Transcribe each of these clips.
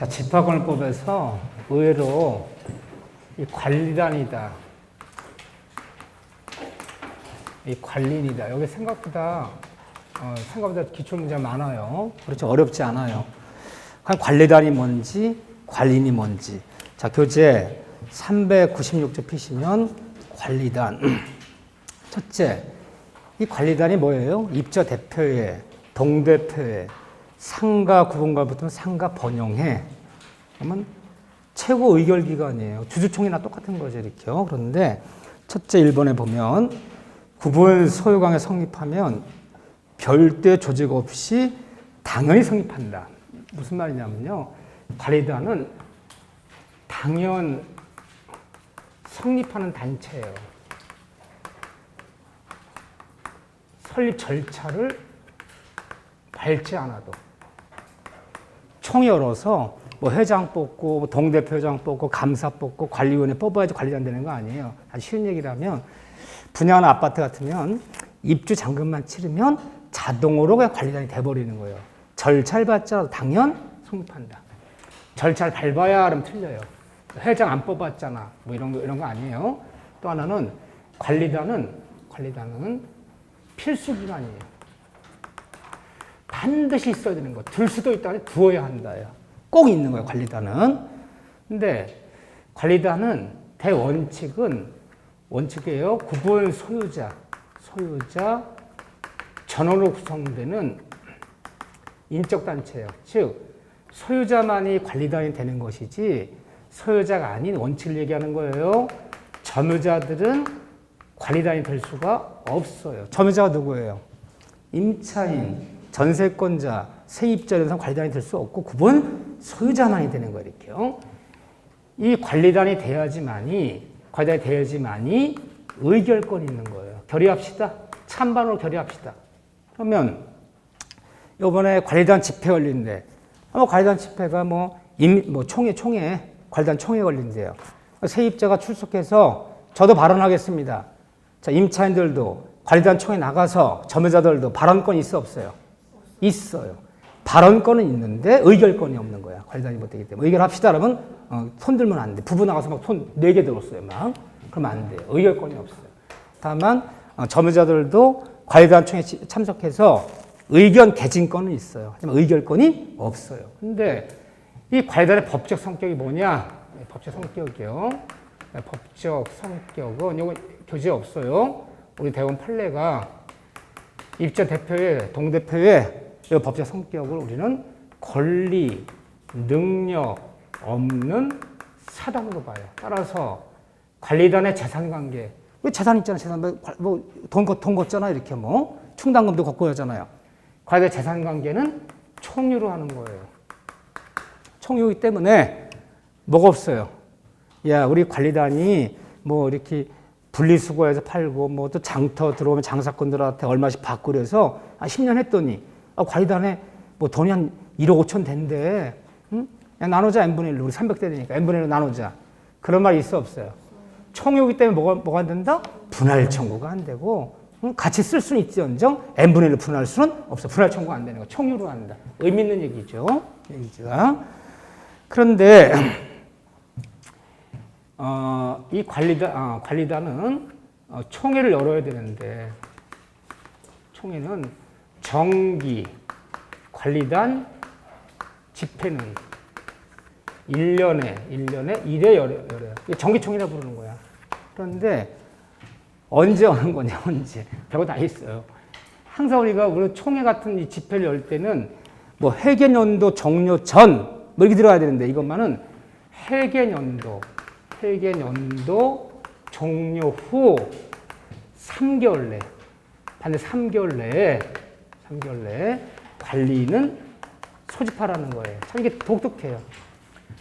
자, 집합권을법에서 의외로 이 관리단이다, 이 관리인이다. 여기 생각보다 기출문제가 많아요. 그렇죠. 어렵지 않아요. 그럼 관리단이 뭔지, 관리인이 뭔지. 자, 교재 396쪽 피시면 관리단. 첫째, 이 관리단이 뭐예요? 입저 대표회, 동대표회, 상가 구분과 붙으면 상가 번영회. 그러면 최고 의결기관이에요. 주주총회나 똑같은 거죠, 이렇게요. 그런데 첫째 1번에 보면 구분 소유관에 성립하면 별도의 조직 없이 당연히 성립한다. 무슨 말이냐면요. 관리단은 당연 성립하는 단체예요. 설립 절차를 밟지 않아도 총회 열어서 뭐 회장 뽑고 뭐 동대표 회장 뽑고 감사 뽑고 관리위원회 뽑아야지 관리단 되는 거 아니에요. 아주 쉬운 얘기라면 분양하는 아파트 같으면 입주 잔금만 치르면 자동으로 그냥 관리단이 돼버리는 거예요. 절차를 밟자라도 당연 성립한다. 절차를 밟아야 하면 틀려요. 회장 안 뽑았잖아. 뭐 이런 거 아니에요. 또 하나는 관리단은 필수기관이에요. 반드시 있어야 되는 거. 들 수도 있다니 두어야 한다요. 꼭 있는 거예요, 관리단은. 근데 관리단은 원칙이에요. 구분 소유자 전원으로 구성되는 인적 단체예요. 즉 소유자만이 관리단이 되는 것이지 소유자가 아닌 원칙을 얘기하는 거예요. 점유자들은 관리단이 될 수가 없어요. 점유자가 누구예요? 임차인, 전세권자, 세입자 이런 사람 관리단이 될 수 없고 구분 소유자만이 되는 거예요. 이렇게요. 이 관리단이 돼야지만이 의결권이 있는 거예요. 결의합시다. 찬반으로 결의합시다. 그러면 이번에 관리단 집회 걸린대. 관리단 집회가 관리단 총회 걸린대요. 세입자가 출석해서 저도 발언하겠습니다. 자, 임차인들도 관리단 총회 나가서 점유자들도 발언권이 있어 없어요? 있어요. 발언권은 있는데 의결권이 없는 거야. 관리단이 못되기 때문에. 의결합시다 그러면 손 들면 안 돼. 부부 나가서 막 손 4개 들었어요. 막. 그러면 안 돼요. 의결권이 없어요. 다만 점유자들도 관리단 총회에 참석해서 의견 개진권은 있어요. 하지만 의결권이 없어요. 근데 이 관리단의 법적 성격이 뭐냐? 법적 성격이요. 법적 성격은 이거 교재에 없어요. 우리 대원 판례가 입자 대표회, 동대표회 이 법적 성격을 우리는 권리, 능력 없는 사단으로 봐요. 따라서 관리단의 재산관계, 왜 재산 있잖아, 재산 돈 걷잖아, 이렇게 충당금도 걷고 하잖아요. 관리단의 재산관계는 총유로 하는 거예요. 총유이기 때문에 뭐가 없어요. 야, 우리 관리단이 이렇게 분리수거해서 팔고 또 장터 들어오면 장사꾼들한테 얼마씩 받고 그래서 10년 했더니 관리단에 돈이 한 1억 5천 된대. 응? 야, 나누자 n분의 1로. 우리 300대 되니까 n분의 1로 나누자. 그런 말 있어 없어요? 총유이기 때문에 뭐가 안 된다? 분할 청구가 안 되고 같이 쓸 수는 있지언정 n분의 1로 분할 수는 없어. 분할 청구가 안 되는 거. 총유로 한다. 의미 있는 얘기죠. 그런데 이 관리단은 총회를 열어야 되는데 총회는 정기 관리단 집회는 1년에 1회 열어요. 정기총회라 부르는 거야. 그런데 언제 하는 거냐, 언제. 별거 다 있어요. 항상 우리 총회 같은 이 집회를 열 때는 회계연도 종료 전 이렇게 들어가야 되는데 이것만은 회계연도 종료 후 3개월 내, 반드시 3개월 내에 관리는 소집하라는 거예요. 참 이게 독특해요.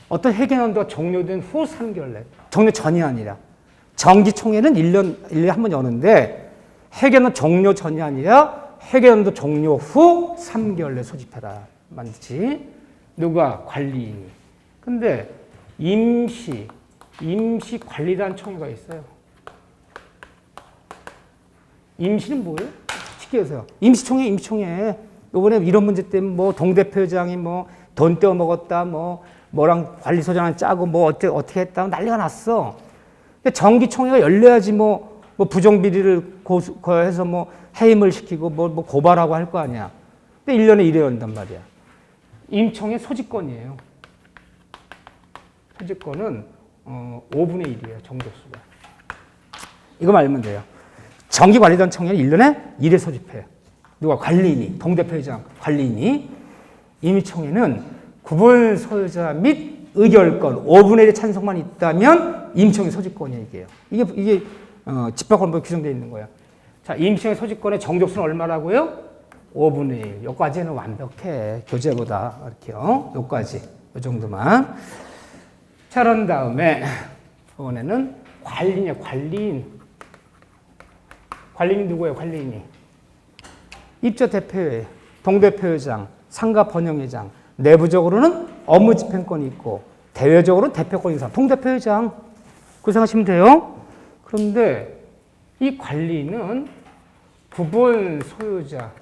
어떤 회계연도가 종료된 후 3개월 내, 종료 전이 아니라 정기총회는 1년에 한 번 여는데 회계연도 종료 전이 아니라 회계연도 종료 후 3개월 내 소집해라. 맞지? 누가? 관리인이. 근데 임시 관리단 총회가 있어요. 임시는 뭐예요? 쉽게 해서요. 임시총회. 요번에 이런 문제 때문에 동대표장이 돈 떼어 먹었다, 뭐랑 관리소장을 짜고 어떻게 했다 난리가 났어. 근데 정기총회가 열려야지 부정비리를 해서 해임을 시키고 고발하고 할 거 아니야. 근데 1년에 1회 연단 말이야. 임청회 소집권이에요. 소집권은 5분의 1이에요. 정족수가. 이거만 알면 돼요. 정기관리단 청회는 1년에 1회 소집해요. 누가? 관리인이, 동대표회장 관리인이. 임의총회는 구분 소유자 및 의결권 5분의 1의 찬성만 있다면 임청회 소집권이 이게요. 이게 집합권법에 규정되어 있는 거야. 자, 임청회 소집권의 정족수는 얼마라고요? 5분의 1. 여기까지는 완벽해. 교재보다 이렇게요. 여기까지. 이 정도만. 자, 그런 다음에 이번에는 관리인이야. 관리인. 관리인이 누구예요? 관리인이. 입저 대표회, 동대표회장, 상가 번영회장. 내부적으로는 업무 집행권이 있고 대외적으로는 대표권이 있는 사람. 동대표회장. 그 생각하시면 돼요. 그런데 이 관리인은 구분 소유자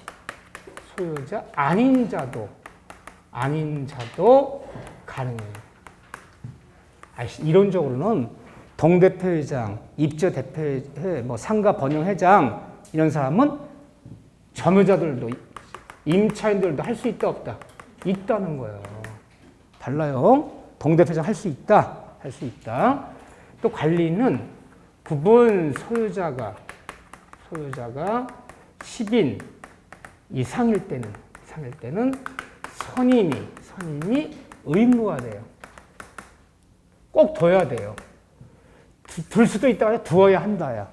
아닌 자도 가능해요. 이론적으로는 동대표회장, 입저 대표회, 상가 번영회장 이런 사람은 점유자들도 임차인들도 할 수 있다 없다? 있다는 거예요. 달라요. 동대표회장 할 수 있다. 할 수 있다. 또 관리인은 구분 소유자가 10인 이상일 때는 선임이 의무화 돼요. 꼭 둬야 돼요. 둘 수도 있다가 두어야 한다야.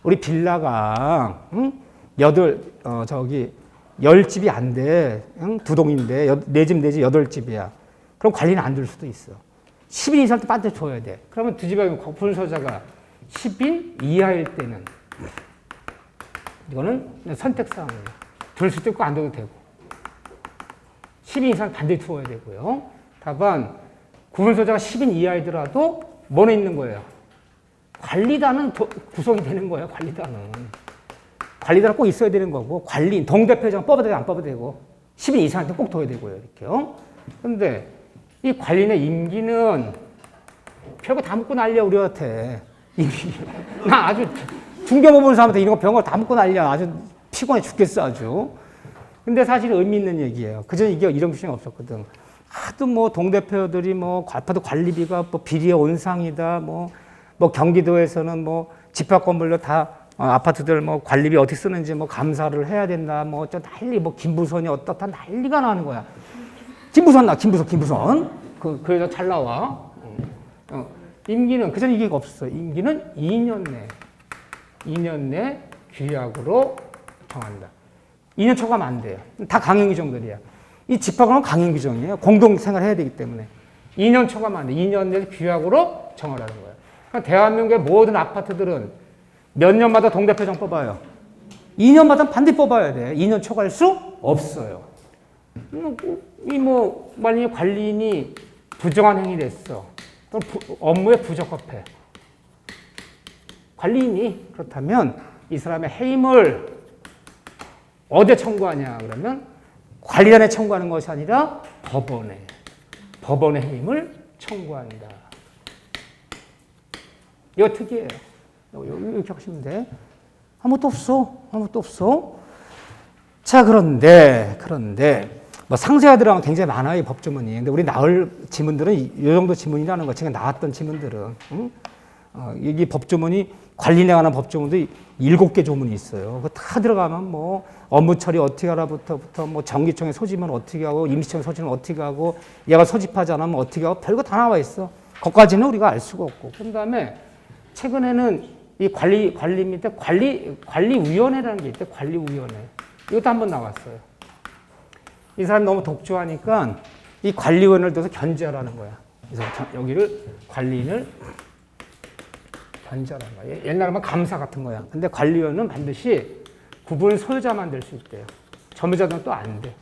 우리 빌라가 10집이 안 돼. 두 동인데 4집 내지 8집이야. 그럼 관리는 안 들 수도 있어. 10인 이상 때 반드시 줘야 돼. 그러면 두 집에 구분 소유자가 10인 이하일 때는 이거는 선택사항이에요. 둘 수도 있고 안 둬도 되고. 10인 이상 반드시 두어야 되고요. 다만 구분 소유자가 10인 이하이더라도 뭐는 있는 거예요? 관리단은 구성이 되는 거예요. 관리단은 꼭 있어야 되는 거고 관리인, 동대표장 뽑아도 되고 안 뽑아도 되고 10인 이상한테 꼭 둬야 되고요. 이렇게요. 그런데 이 관리인의 임기는 별거 다 묻고 난리야 우리한테. 나 아주 중경호 보는 사람한테 이런 거 병원 다 묻고 난리야. 아주 피곤해 죽겠어 아주. 근데 사실 의미 있는 얘기예요. 그전에 이게 이런 규정이 없었거든. 하도 동대표들이 아파트 관리비가 비리의 온상이다. 경기도에서는 집합 건물로 다 아파트들 관리비 어떻게 쓰는지 감사를 해야 된다. 저 난리 김부선이 어떻다 난리가 나는 거야. 김부선. 그 여자 잘 나와. 임기는 그전 이게 없었어. 임기는 2년 내 규약으로 정한다. 2년 초과하면 안 돼요. 다 강행 규정들이야. 이 집합은 강행 규정이에요. 공동 생활해야 되기 때문에 2년 초과하면 안 돼. 2년 내 규약으로 정하라는 거야. 그러니까 대한민국의 모든 아파트들은 몇 년마다 동대표장 뽑아요. 2년마다 반드시 뽑아야 돼. 2년 초과할 수 없어요. 만약에 관리인이 부정한 행위를 했어. 그럼 업무에 부적합해. 관리인이 그렇다면 이 사람의 해임을 어디에 청구하냐 그러면 관리단에 청구하는 것이 아니라 법원에 해임을 청구한다. 이거 특이해요. 이렇게 하시면 돼. 아무것도 없어. 자, 그런데 상세하 들어가면 굉장히 많아요, 이 법조문이. 근데 우리 나올 지문들은 이 정도 지문이라는 거, 제가 나왔던 지문들은. 이 법조문이 관리인에 관한 법조문도 7개 조문이 있어요. 그거 다 들어가면 업무 처리 어떻게 하라부터 정기청에 소집은 어떻게 하고 임시청에 소집은 어떻게 하고 얘가 소집하지 않으면 어떻게 하고 별거 다 나와 있어. 거기까지는 우리가 알 수가 없고. 그 다음에 최근에는 이 관리 밑에 관리위원회라는 게 있대. 관리위원회. 이것도 한번 나왔어요. 이 사람이 너무 독주하니까 이 관리위원회를 둬서 견제하라는 거야. 그래서 여기를 관리인을 견제하라는 거야. 옛날에는 감사 같은 거야. 근데 관리위원은 반드시 구분 소유자만 될 수 있대요. 점유자들은 또 안 돼.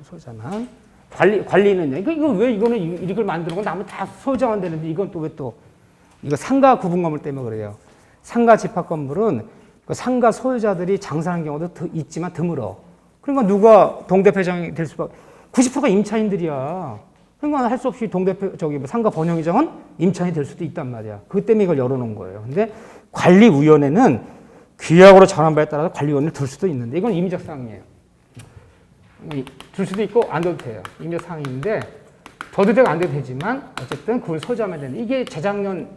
소유자만. 관리는요. 이거 왜 이거는 이걸 만드는 건 나면 다 소유자만 되는데 이건 또 왜 또 이거 상가 구분 건물 때문에 그래요. 상가 집합 건물은 그 상가 소유자들이 장사하는 경우도 있지만 드물어. 그러니까 누가 동대표장이 될 수밖에 90%가 임차인들이야. 그러니까 할 수 없이 동대표 상가 번영회장은 임차인이 될 수도 있단 말이야. 그것 때문에 이걸 열어놓은 거예요. 근데 관리위원회는 규약으로 정한 바에 따라서 관리위원회를 둘 수도 있는데 이건 임의적 사항이에요. 둘 수도 있고 안 돼도 돼요. 임의적 사항인데 더도 되고 안 돼도 되지만 어쨌든 그걸 소지하면 되는데 이게 재작년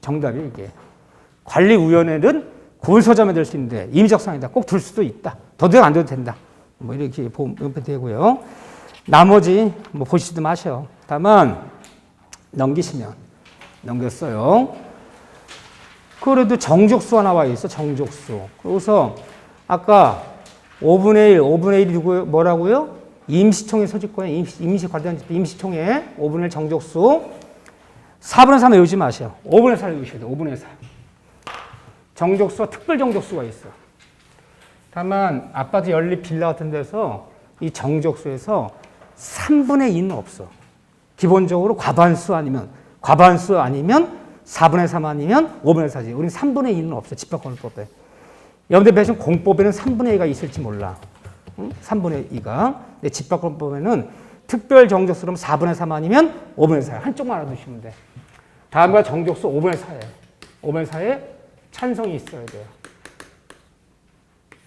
정답이 이게 관리위원회는 그걸 소지하면 될 수 있는데 임의적 사항이다. 꼭 둘 수도 있다. 더도 되고 안 돼도 된다. 뭐 이렇게 보면 되고요. 나머지 뭐 보시지도 마셔. 다만 넘기시면 넘겼어요. 그래도 정족수가 나와 있어. 정족수. 그래서 아까 5분의 1 누구 뭐라고요? 임시총회 소집권에 임시총회 5분의 1 정족수 4분의 3 외우지 마세요. 5분의 4를 외우셔야 돼요. 5분의 4. 정족수와 특별 정족수가 있어. 다만 아파트 연립 빌라 같은 데서 이 정족수에서 3분의 2는 없어. 기본적으로 과반수 아니면 4분의 3 아니면 5분의 4지. 우리는 3분의 2는 없어. 집합권법에. 여러분들 배신 공법에는 3분의 2가 있을지 몰라. 3분의 2가. 근데 집합권법에는 특별 정족수는 4분의 3 아니면 5분의 4. 한쪽만 알아두시면 돼. 다음과 정족수 5분의 4에. 5분의 4에 찬성이 있어야 돼요.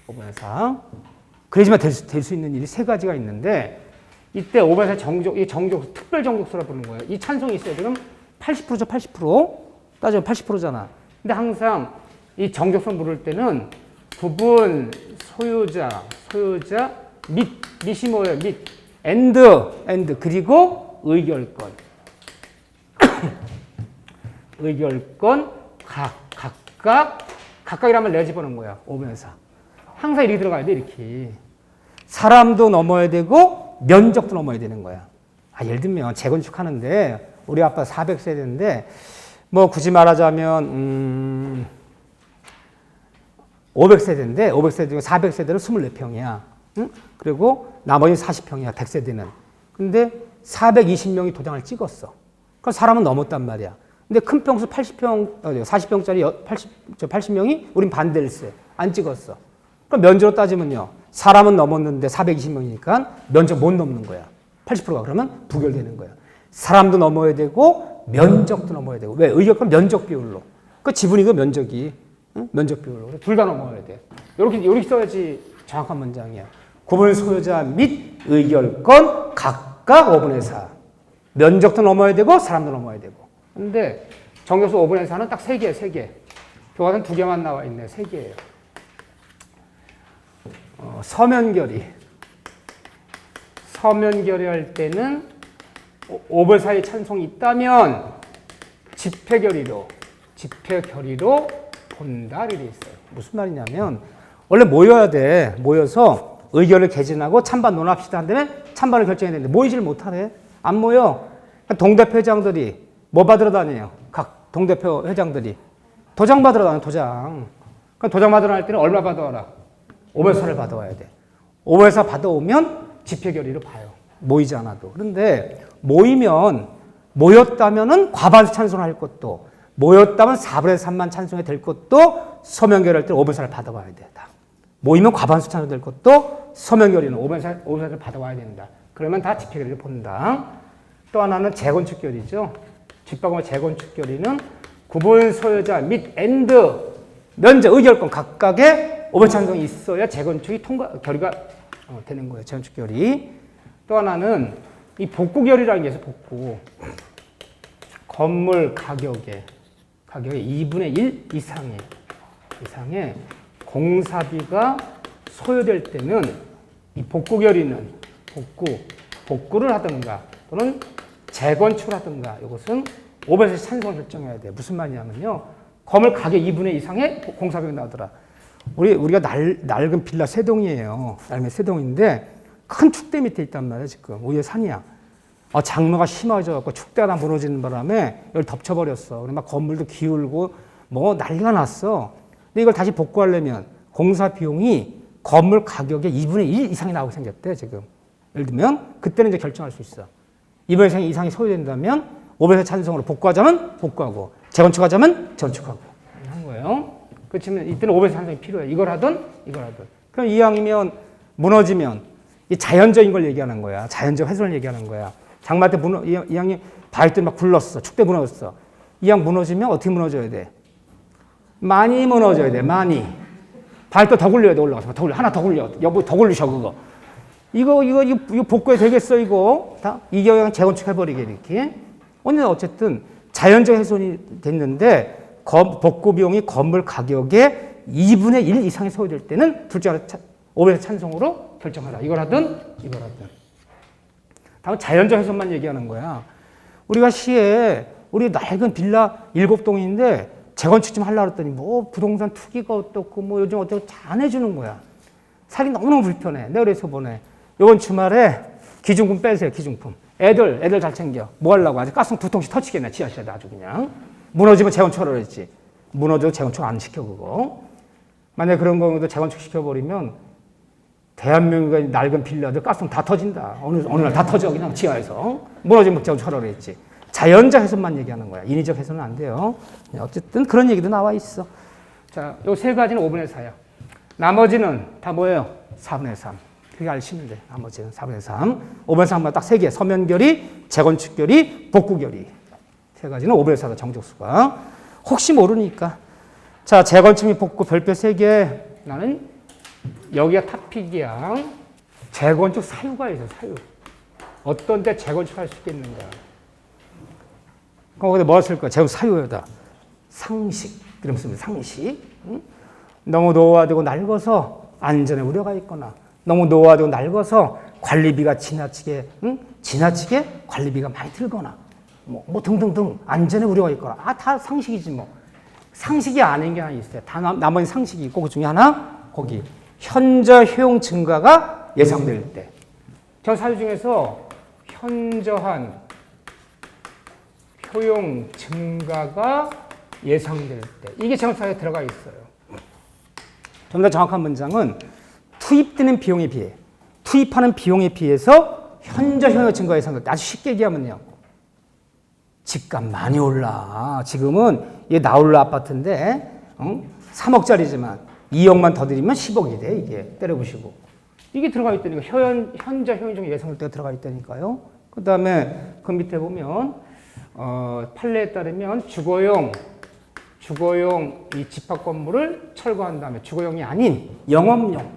5분의 4. 그래야지만 될 수 있는 일이 세 가지가 있는데 이때 5분의 4 이 정족수, 특별 정족수라 부르는 거예요. 이 찬성이 있어야 되면 80%죠, 80%. 따지면 80%잖아. 근데 항상 이 정족수 물을 때는 구분, 소유자, 밑이 뭐예요? and, 그리고 의결권. 의결권, 각각이라면 내가 집어넣은 거야. 5분의 4. 항상 이렇게 들어가야 돼, 이렇게. 사람도 넘어야 되고, 면적도 넘어야 되는 거야. 예를 들면, 재건축하는데, 우리 아빠 400세대인데, 뭐, 굳이 말하자면, 500세대인데, 500세대 중에 400세대는 24평이야. 응? 그리고 나머지 40평이야, 100세대는. 근데 420명이 도장을 찍었어. 그럼 사람은 넘었단 말이야. 근데 큰 평수 40평짜리 80명이 우린 반대일세. 안 찍었어. 그럼 면적으로 따지면요. 사람은 넘었는데 420명이니까 면적 못 넘는 거야. 80%가 그러면 부결되는 거야. 사람도 넘어야 되고 면적도 넘어야 되고. 왜? 의결권 면적 비율로. 그 지분이고 면적이. 응? 면적 비율로. 둘 다 넘어야 돼. 이렇게 써야지 정확한 문장이야. 구분 소유자 및 의결권 각각 5분의 4. 면적도 넘어야 되고 사람도 넘어야 되고. 근데 정족수 5분의 4는 딱 3개예요, 3개. 교과서는 2개만 나와 있네, 3개예요. 서면 결의할 때는 5분의 4의 찬성이 있다면 집회결의로 본다 이렇게 있어요. 무슨 말이냐면 원래 모여야 돼. 모여서 의견을 개진하고 찬반 논합시다 한 다음에 찬반을 결정해야 되는데 모이지를 못하네. 안 모여. 동대표 회장들이 뭐 받으러 다녀요? 각 동대표 회장들이 도장 받으러 다녀요. 도장. 그럼 도장 받으러 다닐 때는 얼마 받아와라? 5분의 4를 받아와야 돼. 5분의 4 받아오면 집회결의로 봐요. 모이지 않아도. 그런데 모였다면은 과반수 찬성을 할 것도, 모였다면 4분의 3만 찬성이 될 것도 서면 결의할 때 5분의 4를 받아와야 돼. 다. 모이면 과반수 찬성될 것도 서면 결의는 5분의 4를 받아와야 된다. 그러면 다 집회결의를 본다. 또 하나는 재건축 결의죠. 집합과 재건축 결의는 구분 소유자 및 and 면적 의결권 각각의 5분의 찬성이 있어야 재건축이 결의가 되는 거예요. 재건축 결의. 또 하나는 이 복구 결의라는 게 있어요. 복구. 건물 가격의 2분의 1 이상의 공사비가 소요될 때는 이 복구 결의는 복구를 하든가 또는 재건축을 하든가 이것은 5분의 4 찬성을 결정해야 돼요. 무슨 말이냐면요. 건물 가격 2분의 2 이상의 공사비가 나오더라. 우리가 낡은 빌라 세 동이에요. 낡은 세 동인데 큰 축대 밑에 있단 말이야 지금. 위에 산이야. 장마가 심해져갖고 축대가 다 무너지는 바람에 이걸 덮쳐버렸어. 그래서 막 건물도 기울고 뭐 난리가 났어. 근데 이걸 다시 복구하려면 공사 비용이 건물 가격의 2분의 1 이상이 나오게 생겼대 지금. 예를 들면 그때는 이제 결정할 수 있어. 2분의 1 이상이 소요된다면 5분의 4 찬성으로 복구하자면 복구하고 재건축하자면 재건축하고 한 거예요. 그렇지만 이때는 5분의 4 찬성이 필요해. 이걸 하든. 그럼 이왕이면 무너지면 이 자연적인 걸 얘기하는 거야. 자연적 훼손을 얘기하는 거야. 장마 때 이 양이 바위들이 막 굴렀어. 축대 무너졌어. 이 양 무너지면 어떻게 무너져야 돼? 많이 무너져야 돼. 많이. 바위도 더 굴려야 돼. 올라가서 더 굴려. 하나 더 굴려. 여보 더 굴리셔 그거. 이거 복구해 되겠어 이거? 다 이게 그냥 재건축해버리게 이렇게. 오늘 어쨌든 자연적 훼손이 됐는데 복구 비용이 건물 가격의 2분의 1 이상이 소요될 때는 둘째 하나 500 찬성으로 결정하라. 이걸 하든 이걸 하든. 다음 자연적 훼손만 얘기하는 거야. 우리가 시에 우리 낡은 빌라 7동인데 재건축 좀 하려고 했더니 뭐 부동산 투기가 어떻고 뭐 요즘 어떻고 다 안 해주는 거야. 살기 너무너무 불편해. 내가 그래서 보내. 이번 주말에 기준품 빼세요. 기준품. 애들 잘 챙겨. 뭐 하려고 아직 가스 2통씩 터치겠네. 지하실에 아주 그냥. 무너지면 재건축하라고 했지. 무너져도 재건축 안 시켜 그거. 만약에 그런 경우도 재건축 시켜버리면 대한민국의 낡은 빌라들 가스통 다 터진다. 어느 날 다 터져 그냥 지하에서. 무너지면 재건축하라고 했지. 자연적 훼손만 얘기하는 거야. 인위적 훼손은 안 돼요. 어쨌든 그런 얘기도 나와 있어. 자, 요 세 가지는 5분의 4야. 나머지는 다 뭐예요? 4분의 3. 그게 아시면 돼. 나머지는 4분의 3. 5분의 3만 딱 3개. 서면결의, 재건축결의, 복구결의. 세 가지는 5분의 4다. 정적수가. 혹시 모르니까. 자, 재건축 및 복구 별표 3개. 나는 여기가 탑픽이야. 재건축 사유가 있어. 사유. 어떤 데 재건축할 수 있겠는가. 거기다 뭐 쓸 거야? 재건축 사유에다. 상식. 이러면 쓰면 상식. 응? 너무 노화되고 낡아서 안전에 우려가 있거나 너무 노화되고 낡아서 관리비가 지나치게 관리비가 많이 들거나 뭐 등등등 안전에 우려가 있거나 다 상식이지 뭐. 상식이 아닌 게 하나 있어요. 다 나머지 상식이 있고 그 중에 하나 거기 현저 효용 증가가 예상될 때. 저 사유 중에서 현저한 효용 증가가 예상될 때. 이게 재건축사유에 들어가 있어요. 좀 더 정확한 문장은 투입되는 비용에 비해, 투입하는 비용에 비해서 현저 효용 증가 예상될 때. 아주 쉽게 얘기하면요. 집값 많이 올라. 지금은 이게 나올라 아파트인데 3억짜리지만 2억만 더 드리면 10억이 돼. 이게 때려보시고. 이게 들어가 있다니까. 현저 효용 증가 예상될 때가 들어가 있다니까요. 그 다음에 그 밑에 보면 판례에 따르면 주거용 이 집합 건물을 철거한 다음에 주거용이 아닌 영업용,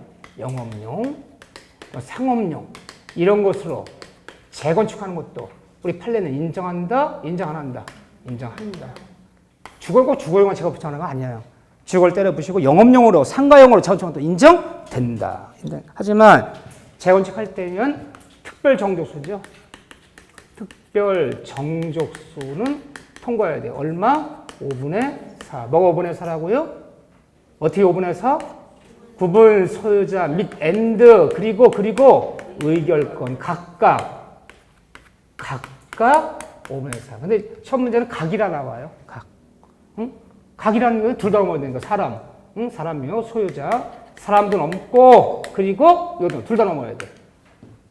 상업용 이런 것으로 재건축하는 것도 우리 판례는 인정한다, 인정 안 한다, 인정한다. 주거용 주거용만 제가 붙여놓은 거 아니에요. 주거를 때려부시고 영업용으로 상가용으로 재건축도 인정된다. 하지만 재건축할 때는 특별 정족수죠. 특별 정족수는 통과해야 돼요. 얼마? 5분의 4. 뭐가 5분의 4라고요? 어떻게 5분의 4? 구분 소유자 및 엔드 그리고 의결권 각각 5분의 4. 근데 첫 문제는 각이라 나와요. 각. 응? 각이라는 건 둘 다 넘어야 되는 거. 사람. 응? 사람이요. 소유자. 사람도 넘고 그리고 이것도 둘 다 넘어야 돼.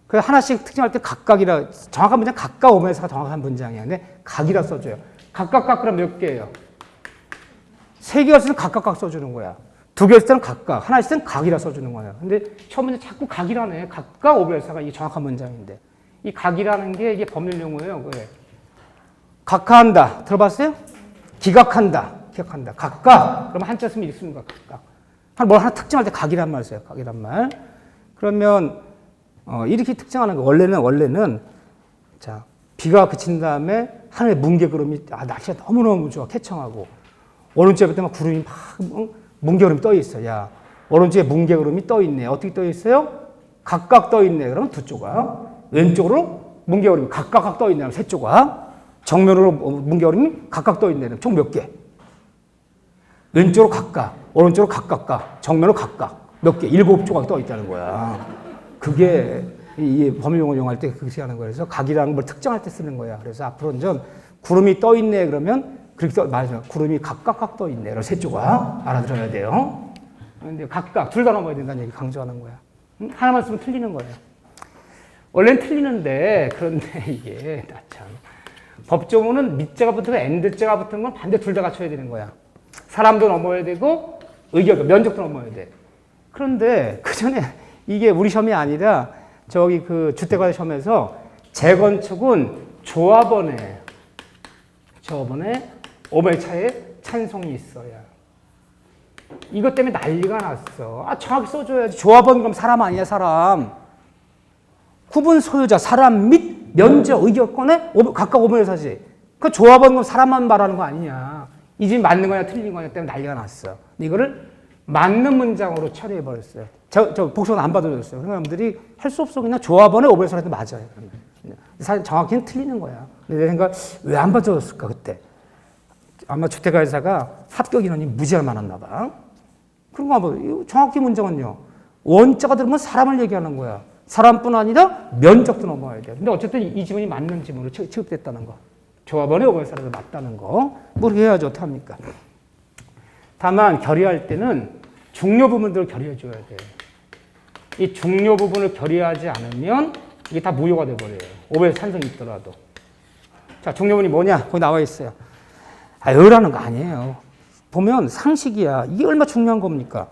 그 하나씩 특정할 때 각각이라 정확한 문장 각각 5분의 4가 정확한 문장이야. 근데 각이라 써줘요. 각각 그럼 몇 개예요? 3개가 있으면 각각 써주는 거야. 2개 있을 때는 각각, 하나 있을 때는 각이라 써주는 거야. 근데 처음 문제 자꾸 각이라네. 각각 5분의 4가 이게 정확한 문장인데. 이 각이라는 게 이게 법률 용어예요. 그래. 각하한다. 들어봤어요? 기각한다. 각각. 그러면 한자 쓰면 이렇게 쓰는 거야. 각각. 뭘 하나 특정할 때 각이란 말 써요. 각이란 말. 그러면 이렇게 특정하는 거. 원래는 자 비가 그친 다음에 하늘에 뭉게구름이 날씨가 너무너무 좋아. 쾌청하고 오른쪽에 막 구름이 막 뭉게구름이 떠 있어. 야 오른쪽에 뭉게구름이 떠 있네. 어떻게 떠 있어요? 각각 떠 있네. 그러면 두 조각. 왼쪽으로 뭉게구름이 각각 떠 있네. 그럼 세 조각. 정면으로 뭉게구름이 각각 떠 있네. 그럼 총 몇 개? 왼쪽으로 각각, 오른쪽으로 각각, 정면으로 각각. 몇 개? 7조각 떠 있다는 거야. 그게 이 법률용어 용어할 때 그렇게 하는 거예요. 그래서 각이라는 걸 특정할 때 쓰는 거야. 그래서 앞으로는 좀 구름이 떠 있네 그러면 그렇게 말하죠. 구름이 각각 떠 있네. 그럼 세 조각 알아들어야 돼요. 근데 각각 둘 다 넘어야 된다는 얘기 강조하는 거야. 하나만 쓰면 틀리는 거예요. 원래는 틀리는데 그런데 이게 참 법조문은 밑자가 붙으면 엔드자가 붙은 건 반대 둘 다 갖춰야 되는 거야. 사람도 넘어야 되고 의견도 면적도 넘어야 돼. 그런데 그 전에 이게 우리 시험이 아니라 저기 그 주택관리 시험에서 재건축은 조합원의 5분의 차에 찬성이 있어야. 이것 때문에 난리가 났어. 정확히 써줘야지. 조합원 그럼 사람 아니야, 사람. 구분 소유자, 사람 및 면적, 의결권에 각각 5분의 4지. 그 조합원 그럼 사람만 말하는 거 아니냐. 이 집이 맞는 거냐 틀린 거냐 때문에 난리가 났어. 이거를 맞는 문장으로 처리해버렸어요. 저 복수는 안 받아줬어요. 그러니까 여러분들이 할 수 없어. 그냥 조합원의 5분의 4라도 맞아요. 사실 정확히는 틀리는 거야. 근데 내 생각 왜 안 받아줬을까 그때. 아마 주택가회사가 합격 인원이 무지하게 많았나 봐. 그런가 봐. 정확히 문장은요. 원자가 들으면 사람을 얘기하는 거야. 사람뿐 아니라 면적도 넘어야 돼. 근데 어쨌든 이 지문이 맞는 지문으로 취급됐다는 거. 조합원의 5분의 4라도 맞다는 거. 뭐 그렇게 해야지 어떡합니까? 다만 결의할 때는 중요 부분들을 결의해 줘야 돼. 이 중요 부분을 결의하지 않으면 이게 다 무효가 돼버려요. 5분의 4 찬성이 있더라도. 자, 중요 부분이 뭐냐? 거기 나와 있어요. 의라는 거 아니에요. 보면 상식이야. 이게 얼마나 중요한 겁니까?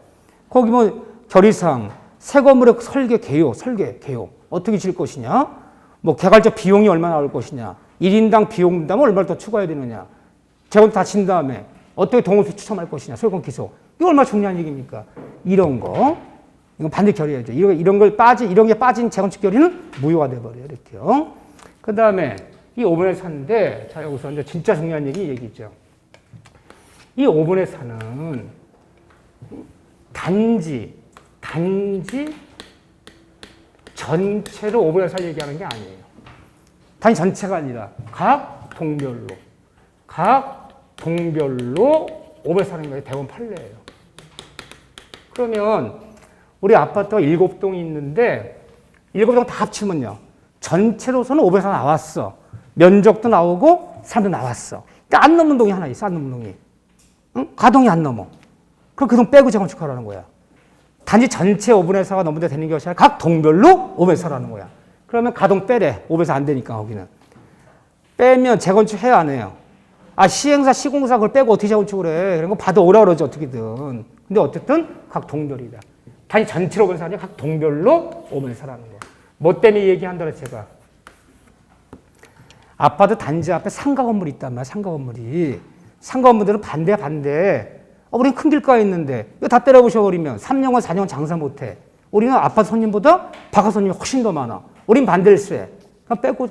거기 뭐 결의사항, 새 건물의 설계 개요. 어떻게 질 것이냐? 뭐 개발적 비용이 얼마나 나올 것이냐? 1인당 비용 분담을 얼마나 더 추가해야 되느냐? 재건 다 진 다음에 어떻게 동호수 추첨할 것이냐? 소유권 기소. 이거 얼마나 중요한 얘기입니까? 이런 거. 이건 반드시 결의해야죠. 이런 게 빠진 재건축 결의는 무효가 돼버려요. 이렇게요. 그 다음에 이 5분의 4인데, 자, 여기서 이제 진짜 중요한 얘기죠. 이 5분의 4는 단지 전체로 5분의 4 얘기하는 게 아니에요. 단지 전체가 아니라 각 동별로 5분의 4는 게 대원 판례예요. 그러면 우리 아파트가 7동이 있는데 7동 다 합치면요. 전체로서는 5분의 4 나왔어. 면적도 나오고 사람도 나왔어. 그러니까 안 넘는 동이 하나 있어. 안 넘는 동이. 응? 가동이 안 넘어. 그럼 그 동 빼고 재건축하라는 거야. 단지 전체 5분의 4가 넘는데 되는 것이 아니라 각 동별로 5분의 4라는 거야. 그러면 가동 빼래. 5분의 4 안 되니까 거기는. 빼면 재건축 해야 안 해요. 시행사, 시공사 그걸 빼고 어떻게 재건축을 해. 그런 거 받아오라 그러지 어떻게든. 근데 어쨌든 각 동별이다. 단지 전체로 5분의 4 아니라 각 동별로 5분의 4라는 거야. 뭐 때문에 얘기한다고 제가. 아파트 단지 앞에 상가 건물이 있단 말이야. 상가 건물이. 상가 건물들은 반대. 우리는 큰 길가에 있는데 이거 다 때려부셔버리면 3년간 4년 장사 못해. 우리는 아파트 손님보다 바깥 손님이 훨씬 더 많아. 우린 반대일세. 빼고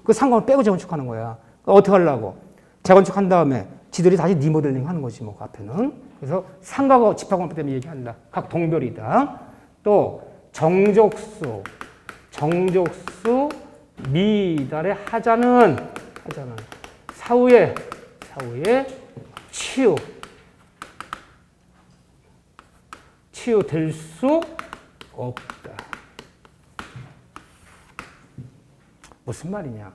그 상가를 빼고 재건축하는 거야. 어떻게 하려고? 재건축한 다음에 지들이 다시 리모델링 하는 거지 뭐 그 앞에는. 그래서 상가가 집합건물 때문에 얘기한다. 각 동별이다. 또 정족수 미달의 하자는 사후에 치유될 수 없다. 무슨 말이냐?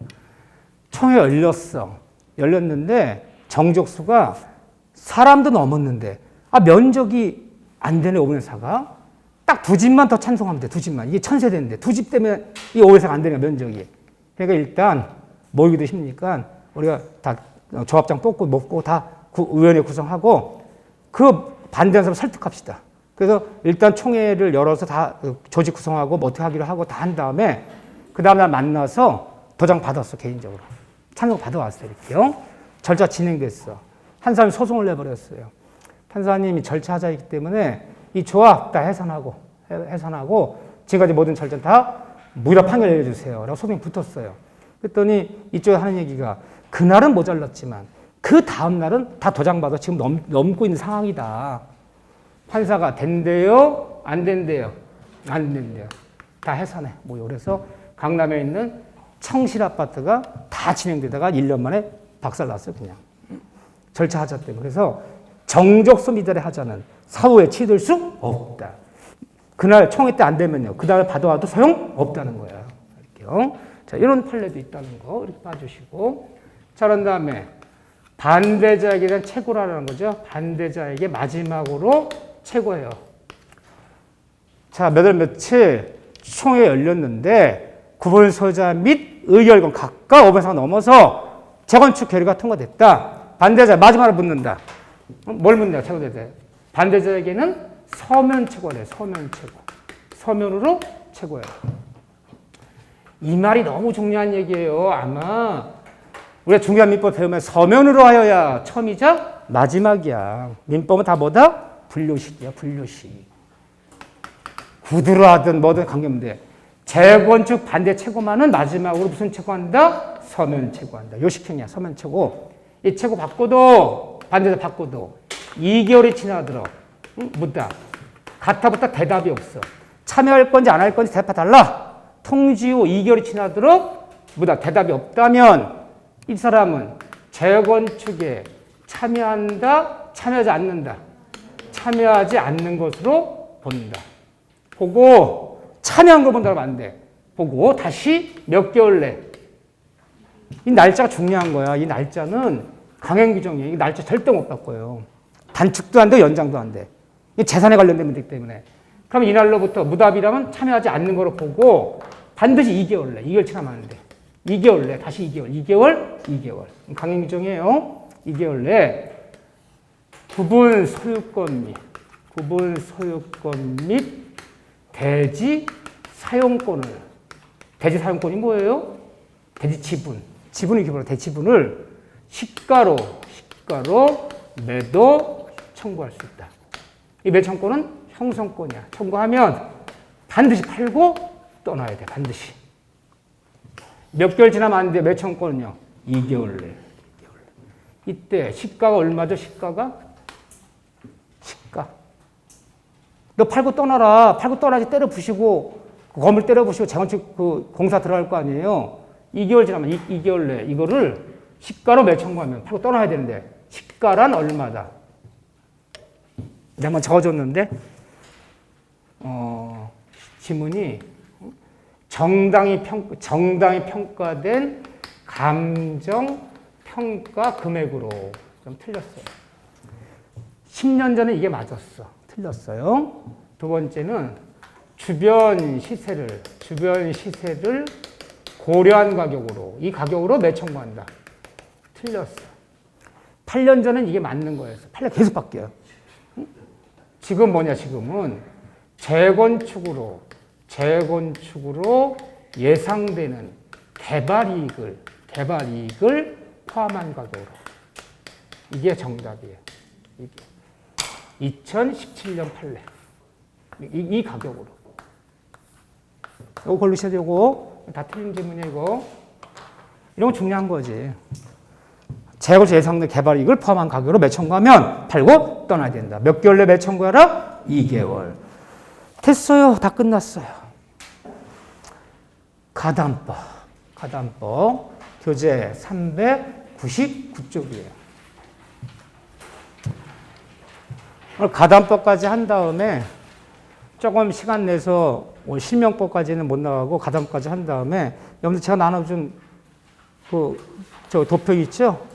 총회 열렸는데 정족수가 사람도 넘었는데 면적이 안 되네. 5분의 4가 딱 2집만 더 찬성하면 돼. 2집만. 이게 1000세대인데 2집 때문에 이 5분의 4가 안 되네. 면적이. 그러니까 일단 모이기도 힘드니까 우리가 다 조합장 뽑고 먹고 다 의원회 구성하고 그 반대하는 사람 설득합시다. 그래서 일단 총회를 열어서 다 조직 구성하고 뭐 어떻게 하기로 하고 다 한 다음에 그 다음날 만나서 도장 받았어. 개인적으로. 찬성 받아왔어요. 이렇게요. 절차 진행됐어. 한 사람이 소송을 내버렸어요. 판사님이 절차하자이기 때문에 이 조합 다 해산하고 지금까지 모든 절차 다 무효라 판결 내려주세요. 라고 소송이 붙었어요. 그랬더니 이쪽에 하는 얘기가 그날은 모자랐지만 그 다음날은 다 도장받아 지금 넘고 있는 상황이다. 판사가 된대요? 안 된대요? 안 된대요. 다 해산해. 뭐 그래서 강남에 있는 청실 아파트가 다 진행되다가 1년 만에 박살났어요. 그냥. 절차 하자 때문에. 그래서 정족수 미달의 하자는 사후에 치유될 수 없다. 그날 총회 때 안 되면요. 그날 받아와도 소용없다는 거야. 이렇게요. 자, 이런 판례도 있다는 거 이렇게 봐주시고. 자, 그런 다음에 반대자에게 대한 최고라는 거죠. 반대자에게 마지막으로 최고예요. 자, 몇 월 며칠 총회 열렸는데 구분 소유자 및 의결권 각각 5분의 4가 넘어서 재건축 결의가 통과됐다. 반대자 마지막으로 묻는다. 뭘 묻냐? 최고대대. 반대자에게는 서면 최고래. 서면 최고. 서면으로 채굴해야 돼. 이 말이 너무 중요한 얘기예요. 아마 우리가 중요한 민법 배우면 서면으로 하여야 처음이자 마지막이야. 민법은 다 뭐다? 분류식이야. 분류식. 구두로 하든 뭐든 관계없는데 재건축 반대 채고만은 마지막으로 무슨 채고한다? 서면 채고한다. 요 식행이야. 서면 채고. 이 채고 바꿔도 반대로 바꿔도 2개월이 지나들어. 묻다. 같아부터 대답이 없어. 참여할 건지 안 할 건지 대답 달라. 통지 후 2개월이 지나도록 묻다. 대답이 없다면 이 사람은 재건축에 참여한다, 참여하지 않는다. 참여하지 않는 것으로 본다. 보고 참여한 걸 본다고 하면 안 돼. 보고 다시 몇 개월 내. 이 날짜가 중요한 거야. 이 날짜는 강행 규정이에요. 이 날짜 절대 못 바꿔요. 단축도 안 돼, 연장도 안 돼. 이 재산에 관련된 문제이기 때문에. 그럼 이날로부터 무답이라면 참여하지 않는 거로 보고 반드시 2개월 내. 2개월 지나면 안 돼. 2개월 내. 다시 2개월. 강행 규정이에요. 2개월 내 구분 소유권 및 대지 사용권을. 대지 사용권이 뭐예요? 대지 지분을 기본으로 대지분을 시가로 매도 청구할 수 있다. 이 매청권은 형성권이야. 청구하면 반드시 팔고 떠나야 돼. 반드시. 몇 개월 지나면 안 돼. 매청권은요. 2개월 내. 이때 시가가 얼마죠? 시가. 너 팔고 떠나라. 팔고 떠나지 때려 부시고 그 건물 때려 부시고 재건축 그 공사 들어갈 거 아니에요. 2개월 지나면 2개월 내 이거를 시가로 매청구하면 팔고 떠나야 되는데 시가란 얼마다? 내가 한번 적어줬는데 지문이 정당히 평가된 감정 평가 금액으로 좀 틀렸어요. 10년 전에 이게 맞았어. 틀렸어요. 두 번째는 주변 시세를 고려한 가격으로 이 가격으로 매청구한다. 틀렸어. 8년 전엔 이게 맞는 거였어. 8년 계속 바뀌어요. 지금 뭐냐? 지금은 재건축으로 예상되는 개발 이익을 포함한 가격으로. 이게 정답이에요. 이게 2017년 판례. 이 가격으로. 이거 걸리셔야 되고 다 틀린 질문이야 이거. 이런 거 중요한 거지. 재건축 예상된 개발 이익을 포함한 가격으로 매청구하면 팔고 떠나야 된다. 몇 개월 내 매청구하라? 2개월. 됐어요. 다 끝났어요. 가담법. 교재 399쪽이에요. 오늘 가담법까지 한 다음에 조금 시간 내서 실명법까지는 못 나가고 가담법까지 한 다음에 여러분들 제가 나눠준 저 도표 있죠?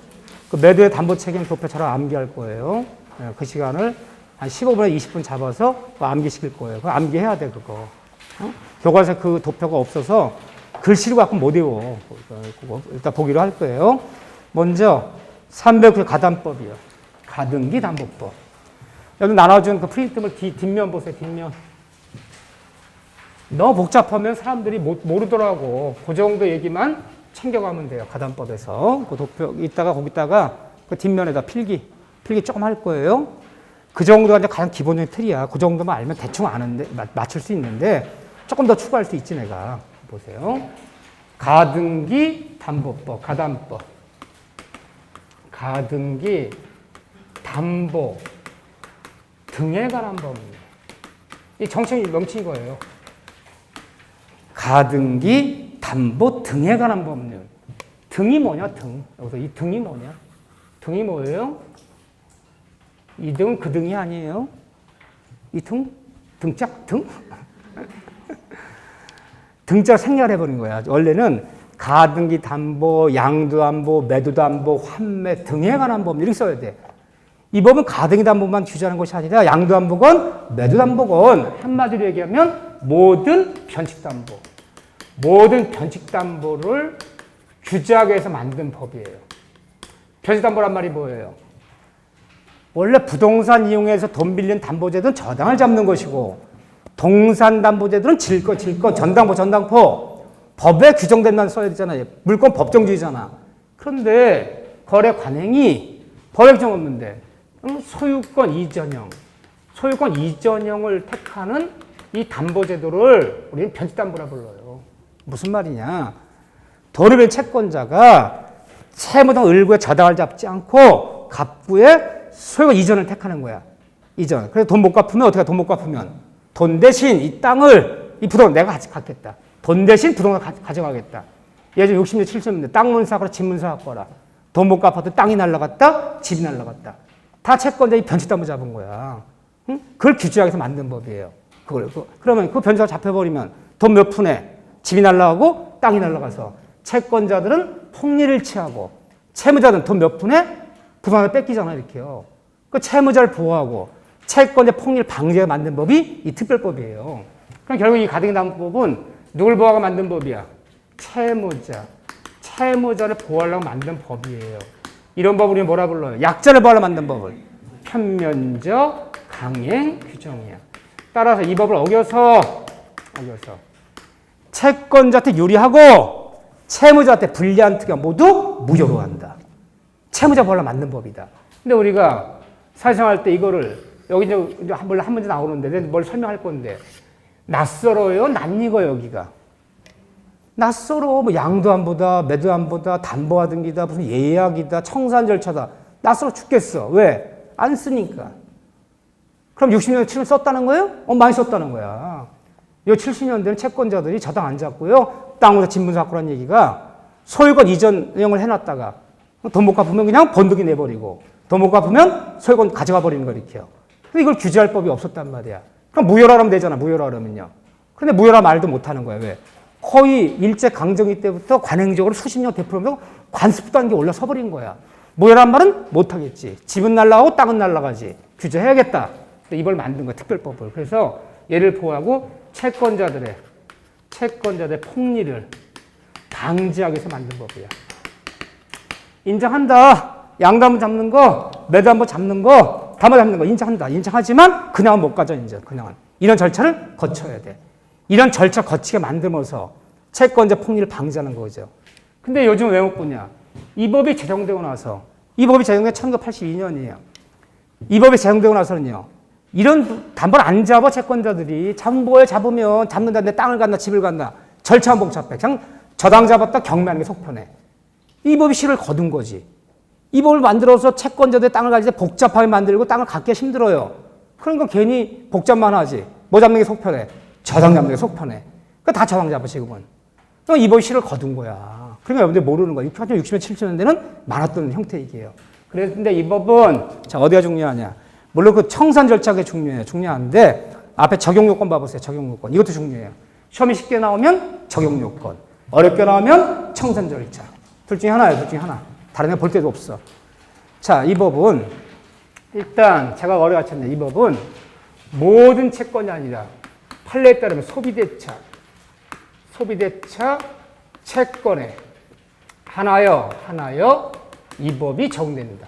그 매도의 담보 책임 도표처럼 암기할 거예요. 그 시간을 한 15분에서 20분 잡아서 암기시킬 거예요. 그거 암기해야 돼, 그거. 교과서에 그 도표가 없어서 글씨로 갖고 못 외워. 그거 일단 보기로 할 거예요. 먼저 309 가담법이요. 가등기 담보법. 여기 나눠준 그 프린트물 뒷면 보세요, 뒷면. 너무 복잡하면 사람들이 모르더라고. 그 정도 얘기만 챙겨가면 돼요, 가담법에서. 그 도표, 이따가 거기다가 그 뒷면에다 필기 조금 할 거예요. 그 정도가 이제 가장 기본적인 틀이야. 그 정도만 알면 대충 아는데, 맞출 수 있는데, 조금 더 추가할 수 있지, 내가. 보세요. 가등기 담보법, 가담법. 가등기 담보 등에 관한 법률. 이 정책 명칭 이거예요. 가등기 담보 등에 관한 법률. 등이 뭐냐, 등. 여기서 이 등이 뭐냐? 등이 뭐예요? 이 등은 그 등이 아니에요. 이 등? 등짝? 등? 등짝 생략해버린 거야. 원래는 가등기 담보, 양도 담보, 매도 담보, 환매 등에 관한 법률 이렇게 써야 돼. 이 법은 가등기 담보만 규제하는 것이 아니라 양도 담보건 매도 담보건 한마디로 얘기하면 모든 변칙 담보를 규제하기 위해서 만든 법이에요. 변칙 담보란 말이 뭐예요? 원래 부동산 이용해서 돈 빌린 담보제도는 저당을 잡는 것이고 동산담보제도는 질거, 전당포. 법에 규정된 만 써야 되잖아요. 물권 법정주의잖아. 그런데 거래 관행이 법에 규정 없는데 소유권 이전형을 택하는 이 담보제도를 우리는 변칙담보라 불러요. 무슨 말이냐? 돈을 빌린 채권자가 채무 등 을구의 저당을 잡지 않고 갑구의 소유권 이전을 택하는 거야. 이전. 그래서 돈 못 갚으면 어떻게 돈 못 갚으면 돈 대신 이 땅을 이 부동산 내가 갖겠다. 돈 대신 부동산 가져가겠다. 예전 60년 70년대 땅 문서하거나 집 문서하거나 돈 못 갚아도 땅이 날라갔다. 집이 날라갔다. 다 채권자 이 변칙담보 잡은 거야. 응? 그걸 규제하기 위해서 만든 법이에요. 그러면 그 변칙을 잡혀버리면 돈 몇 푼에 집이 날라가고 땅이 날라가서 채권자들은 폭리를 취하고 채무자들은 돈 몇 푼에 부동산을 뺏기잖아 이렇게요. 그 채무자를 보호하고 채권자 폭리를 방지하게 만든 법이 이 특별법이에요. 그럼 결국 이 가등기담보법은 누굴 보호하고 만든 법이야? 채무자를 보호하려고 만든 법이에요. 이런 법을 우리는 뭐라 불러요? 약자를 보호하려고 만든 법을 편면적 강행 규정이야. 따라서 이 법을 어겨서 채권자한테 유리하고 채무자한테 불리한 특약 모두 무효로 한다. 채무자 보호하려고 만든 법이다. 근데 우리가 사회생활 때 이거를 여기 이제 한 문제 나오는데 내가 뭘 설명할 건데 낯설어요? 낯익어요 여기가? 낯설어. 뭐 양도안보다 매도안보다 담보하등기다 무슨 예약이다 청산 절차다 낯설어 죽겠어. 왜? 안 쓰니까. 그럼 60년대 70년 썼다는 거예요? 많이 썼다는 거야. 이 70년대는 채권자들이 저당 안 잡고요. 땅으로 집문서 갖고 라는 얘기가 소유권 이전형을 해놨다가 돈 못 갚으면 그냥 번득이 내버리고 돈 못 갚으면 소유권 가져가 버리는 거 이렇게요. 근데 이걸 규제할 법이 없었단 말이야. 그럼 무효라 하면 되잖아. 무효라 그러면요. 근데 무효라 말도 못 하는 거야. 왜? 거의 일제강점기 때부터 관행적으로 수십 년 되풀이하면서 관습 단계에 올라서 버린 거야. 무효란 말은 못 하겠지. 집은 날라가고 땅은 날라가지. 규제해야겠다. 이걸 만든 거야. 특별법을. 그래서 얘를 보호하고 채권자들의 폭리를 방지하기 위해서 만든 법이야. 인정한다. 양도한번 잡는 거, 매도한번 잡는 거, 담보 잡는 거 인정한다. 인정하지만 그냥은 못 가져. 그냥은. 이런 절차를 거쳐야 돼. 이런 절차 거치게 만들면서 채권자 폭리를 방지하는 거죠. 근데 요즘 왜 못 보냐? 이 법이 제정되고 나서 이 법이 제정된 1982년이에요. 이 법이 제정되고 나서는요. 이런 담보를 안 잡아 채권자들이 담보에 잡으면 잡는다 내 땅을 간다 집을 간다 절차는 복잡해. 그냥 저당 잡았다 경매하는 게 속편해. 이 법이 실을 거둔 거지. 이 법을 만들어서 채권자들의 땅을 가질 때 복잡하게 만들고 땅을 갖기 힘들어요. 그러니까 괜히 복잡만 하지. 뭐 잡는 게 속편해? 저당 잡는 게 속편해. 그러니까 다 저당 잡아 지금은. 그러니까 이 법이 실을 거둔 거야. 그러니까 여러분들 모르는 거야. 60년, 70년대는 많았던 형태이기예요. 그런데 이 법은 자 어디가 중요하냐? 물론 그 청산 절차가 중요해요. 중요한데 앞에 적용 요건 봐보세요. 적용 요건. 이것도 중요해요. 시험이 쉽게 나오면 적용 요건. 어렵게 나오면 청산 절차. 둘 중에 하나예요. 둘 중에 하나. 다른 애 볼 데도 없어. 자, 이 법은 일단 제가 어려 갖췄네. 이 법은 모든 채권이 아니라 판례에 따르면 소비대차 채권에 하나여 이 법이 적용됩니다.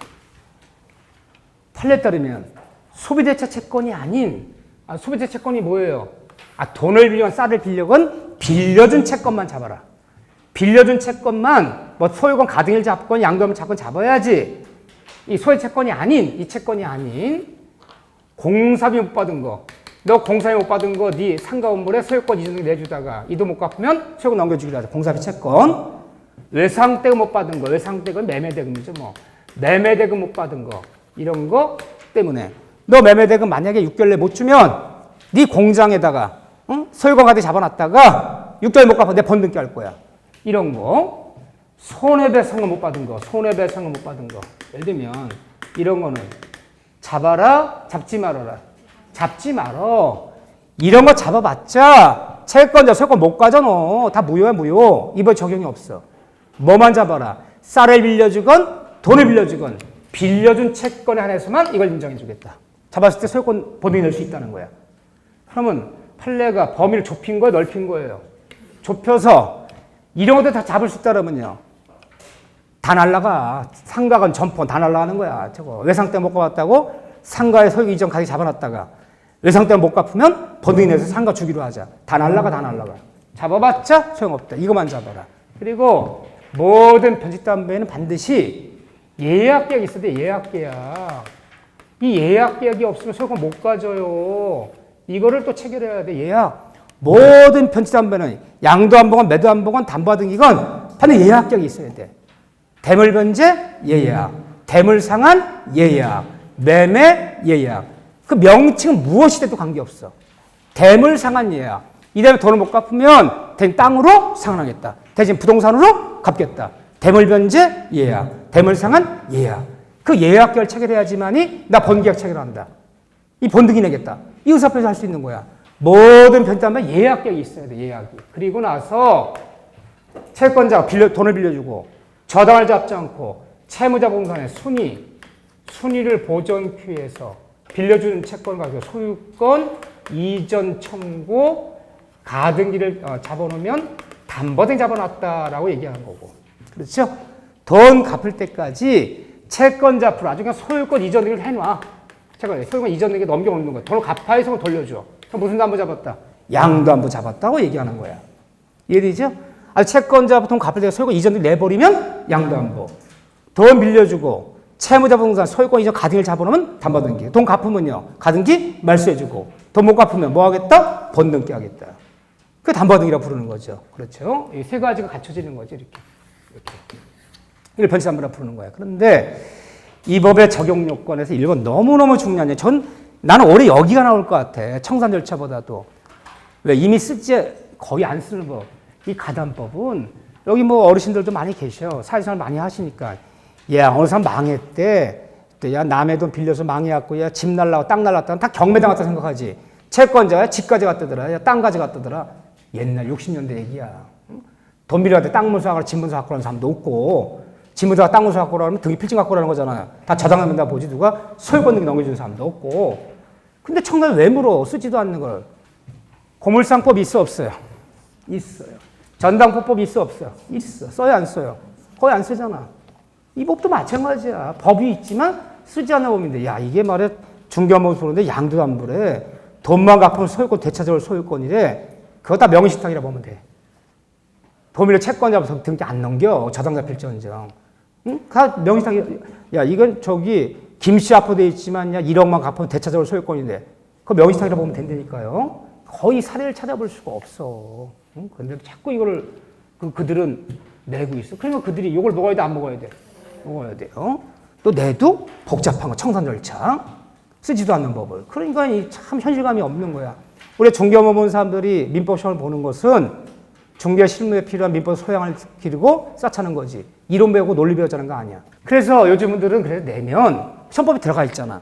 판례에 따르면 소비대차 채권이 아닌 소비대차 채권이 뭐예요? 돈을 빌려건 쌀을 빌려건 빌려준 채권만 잡아라. 빌려준 채권만 뭐 소유권 가등기를 잡건 양도하면 잡건 잡아야지. 이 소유 채권이 아닌 이 채권이 아닌 공사비 못 받은 거. 너 공사비 못 받은 거 네 상가건물에 소유권 이전 내주다가 이도 못 갚으면 소유권 넘겨주기로 하자. 공사비 채권. 외상대금 못 받은 거. 외상대금 매매대금이죠 뭐. 매매대금 못 받은 거. 이런 거 때문에 너 매매대금 만약에 6개월 내에 못 주면 네 공장에다가 소유권 가득 잡아놨다가 6개월 못 갚아 내 번등기 할 거야. 이런 거 손해배상을 못 받은 거 예를 들면 이런 거는 잡아라 잡지 말아라. 잡지 말어. 이런 거 잡아봤자 채권자 소유권 못 가잖아. 다 무효야 무효. 이번 적용이 없어. 뭐만 잡아라. 쌀을 빌려주건 돈을 빌려주건 빌려준 채권에 한해서만 이걸 인정해 주겠다. 잡았을 때 소유권 보등이 낼 수 있다는 거야. 그러면 판례가 범위를 좁힌 거예요, 넓힌 거예요. 좁혀서 이런 것들 다 잡을 수 있다면요. 다 날라가. 상가건 점포 다 날라가는 거야. 저거 외상 때 못 가봤다고 상가에 소유 이전 가격 잡아놨다가 외상 때문에 못 갚으면 번등이 내서 상가 주기로 하자. 다 날라가. 잡아봤자 소용없다. 이것만 잡아라. 그리고 모든 변칙담보에는 반드시 예약계약이 있어야 돼. 예약계약. 이 예약계약이 없으면 소유권 못 가져요. 이거를 또 체결해야 돼. 예약. 모든 변칙담보에는 양도안보건 매도안보건 담보등기건 반드시 예약계약이 있어야 돼. 대물변제 예약, 대물상환 예약, 매매 예약. 그 명칭은 무엇이 돼도 관계없어. 대물상환 예약. 이 다음에 돈을 못 갚으면 대신 땅으로 상환하겠다. 대신 부동산으로 갚겠다. 대물변제 예약, 대물상환 예약. 그 예약계약을 체결해야지만이 나 번계약 체결한다. 이 번등이 내겠다. 이 의사표시 할 수 있는 거야. 모든 변칙담보에 예약계약이 있어야 돼. 예약이. 그리고 나서 채권자가 돈을 빌려주고 저당을 잡지 않고 채무자 봉산의 순위를 보존하기 위해서 빌려주는 채권 가지고 소유권 이전 청구 가등기를 잡아놓으면 담보등 잡아놨다라고 얘기하는 거고. 그렇죠? 돈 갚을 때까지 채권자 앞으로 아주 그냥 소유권 이전 등기를 해놔. 소유권 이전 등기 넘겨놓는 거야. 돈을 갚아야지 돌려줘. 그럼 무슨 담보 잡았다? 양도안보 잡았다고 얘기하는 거야. 이해되죠? 채권자 돈 갚을 때 소유권 이전 등기 내버리면 양도안보. 돈 빌려주고 채무자 부동산 소유권 이전 가등기를 잡아놓으면 담보등기. 돈 갚으면요. 가등기 말소해주고. 돈 못 갚으면 뭐 하겠다? 번등기 하겠다. 그게 담보등기라고 부르는 거죠. 그렇죠? 이 세 가지가 갖춰지는 거죠. 이렇게. 이걸 변칙담보라고 부르는 거야. 그런데 이 법의 적용 요건에서 1번 너무너무 중요한 게 나는 올해 여기가 나올 것 같아. 청산 절차보다도. 왜? 이미 쓰지 거의 안 쓰는 법. 이 가담법은 여기 뭐 어르신들도 많이 계셔. 사회생활 많이 하시니까. 야, 어느 사람 망했대. 야, 남의 돈 빌려서 망해갖고, 야, 집 날라고 땅 날랐다면 다 경매당했다 생각하지. 채권자가 집 가져갔다더라. 야, 땅 가져갔다더라. 옛날 60년대 얘기야. 돈 빌려갈 때 땅 문서 갖고 집 문서 갖고 라는 사람도 없고, 집 문서가 땅 문서 갖고 라면 등기 필증 갖고 라는 거잖아요. 다 저당한다 보지 누가 소유권 등기 넘겨주는 사람도 없고. 근데 청산을 왜 물어? 쓰지도 않는 걸. 고물상법 있어 없어요? 있어요. 전당포법 있어 없어요? 있어. 써요 안 써요? 거의 안 쓰잖아. 이 법도 마찬가지야. 법이 있지만 쓰지 않는 법인데, 야, 이게 말해 중개업무 소로인데 양도담보래. 돈만 갚으면 소유권 되찾아올 소유권이래. 그거 다 명의신탁이라 보면 돼. 도밀로 채권자부터 등기 안 넘겨. 저당자 필지언정. 응? 다 명의신탁이. 야, 이건 김씨 앞으로 돼 있지만, 야, 1억만 갚으면 되찾아올 소유권인데. 그거 명의신탁이라 보면 된다니까요. 거의 사례를 찾아볼 수가 없어. 응? 근데 자꾸 이거를 그들은 내고 있어. 그러니까 그들이 이걸 먹어야 돼, 안 먹어야 돼? 먹어야 돼요. 또 내도 복잡한 거, 청산 절차. 쓰지도 않는 법을. 그러니까 참 현실감이 없는 거야. 우리 중개업무 본 사람들이 민법 시험을 보는 것은 중개 실무에 필요한 민법 소양을 기르고 쌓자는 거지. 이론 배우고 논리 배우자는 거 아니야. 그래서 요즘 분들은 그래도 내면 시험법에 들어가 있잖아.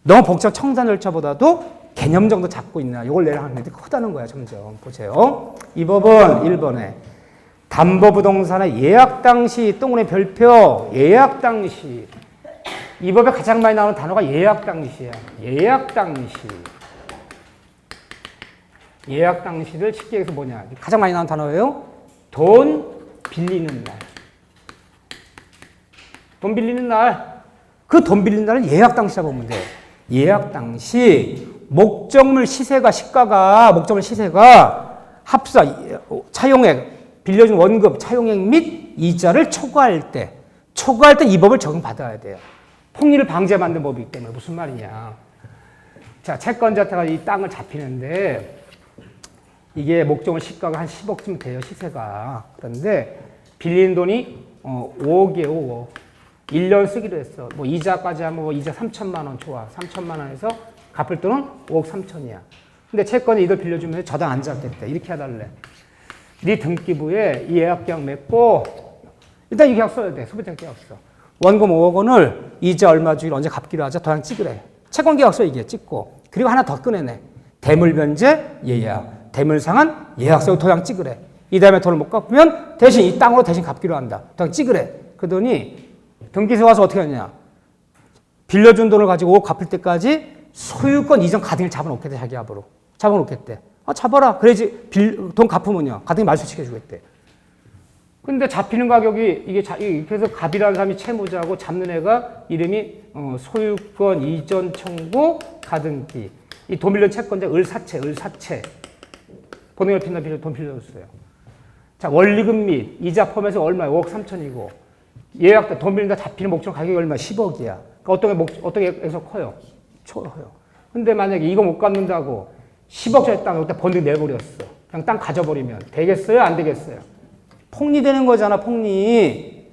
너무 복잡한 청산 절차보다도 개념 정도 잡고 있나. 이걸 내라 하는 게 크다는 거야, 점점. 보세요. 이 법은 1번에 담보부동산의 예약 당시 동그라미 별표 예약 당시. 이 법에 가장 많이 나오는 단어가 예약 당시야. 예약 당시. 예약 당시를 쉽게 해서 뭐냐. 가장 많이 나오는 단어예요. 돈 빌리는 날. 돈 빌리는 날. 그 돈 빌리는 날을 예약 당시라고 보면 돼. 예약 당시 목적물 시세가 합사, 차용액, 빌려준 원금, 차용액 및 이자를 초과할 때 이 법을 적용받아야 돼요. 폭리를 방지해 만든 법이기 때문에. 무슨 말이냐. 자, 채권자한테가 이 땅을 잡히는데 이게 목적물 시가가 한 10억쯤 돼요, 시세가. 그런데 빌린 돈이 5억이에요, 5억. 1년 쓰기로 했어. 뭐 이자까지 하면 이자 3천만 원 좋아. 3천만 원에서 갚을 돈은 5억 3천이야. 근데 채권이 이걸 빌려주면 저당 안 잡겠대. 이렇게 해달래. 네 등기부에 이 예약계약 맺고 일단 이 계약 써야 돼. 소비자 계약서. 원금 5억 원을 이자 얼마 주기로 언제 갚기로 하자. 도장 찍으래. 채권계약서 이게 찍고. 그리고 하나 더 꺼내네. 대물변제 예약. 대물상환 예약서 도장 찍으래. 이 다음에 돈을 못 갚으면 대신 이 땅으로 대신 갚기로 한다. 도장 찍으래. 그러더니 등기소 와서 어떻게 하냐. 빌려준 돈을 가지고 5억 갚을 때까지 소유권 이전 가등기를 잡아놓겠대. 자기 앞으로. 잡아놓겠대. 잡아라. 그래야지 돈 갚으면요. 가등기 말소시켜주겠대. 근데 잡히는 가격이 그래서 갑이라는 사람이 채무자고 잡는 애가 이름이 소유권 이전 청구 가등기. 이 돈 빌려준 채권자 을사채. 보증금 빌려 돈 빌려줬어요. 자, 원리금 및 이자 포함해서 얼마야? 5억 3천이고 예약 때 돈 빌린다 잡히는 목적 가격이 얼마? 10억이야. 그러니까 어떤 액에서 커요? 커요. 근데 만약에 이거 못 갚는다고 10억짜리 땅을 그때 번뜩 내버렸어. 그냥 땅 가져버리면 되겠어요? 안 되겠어요? 폭리되는 거잖아, 폭리.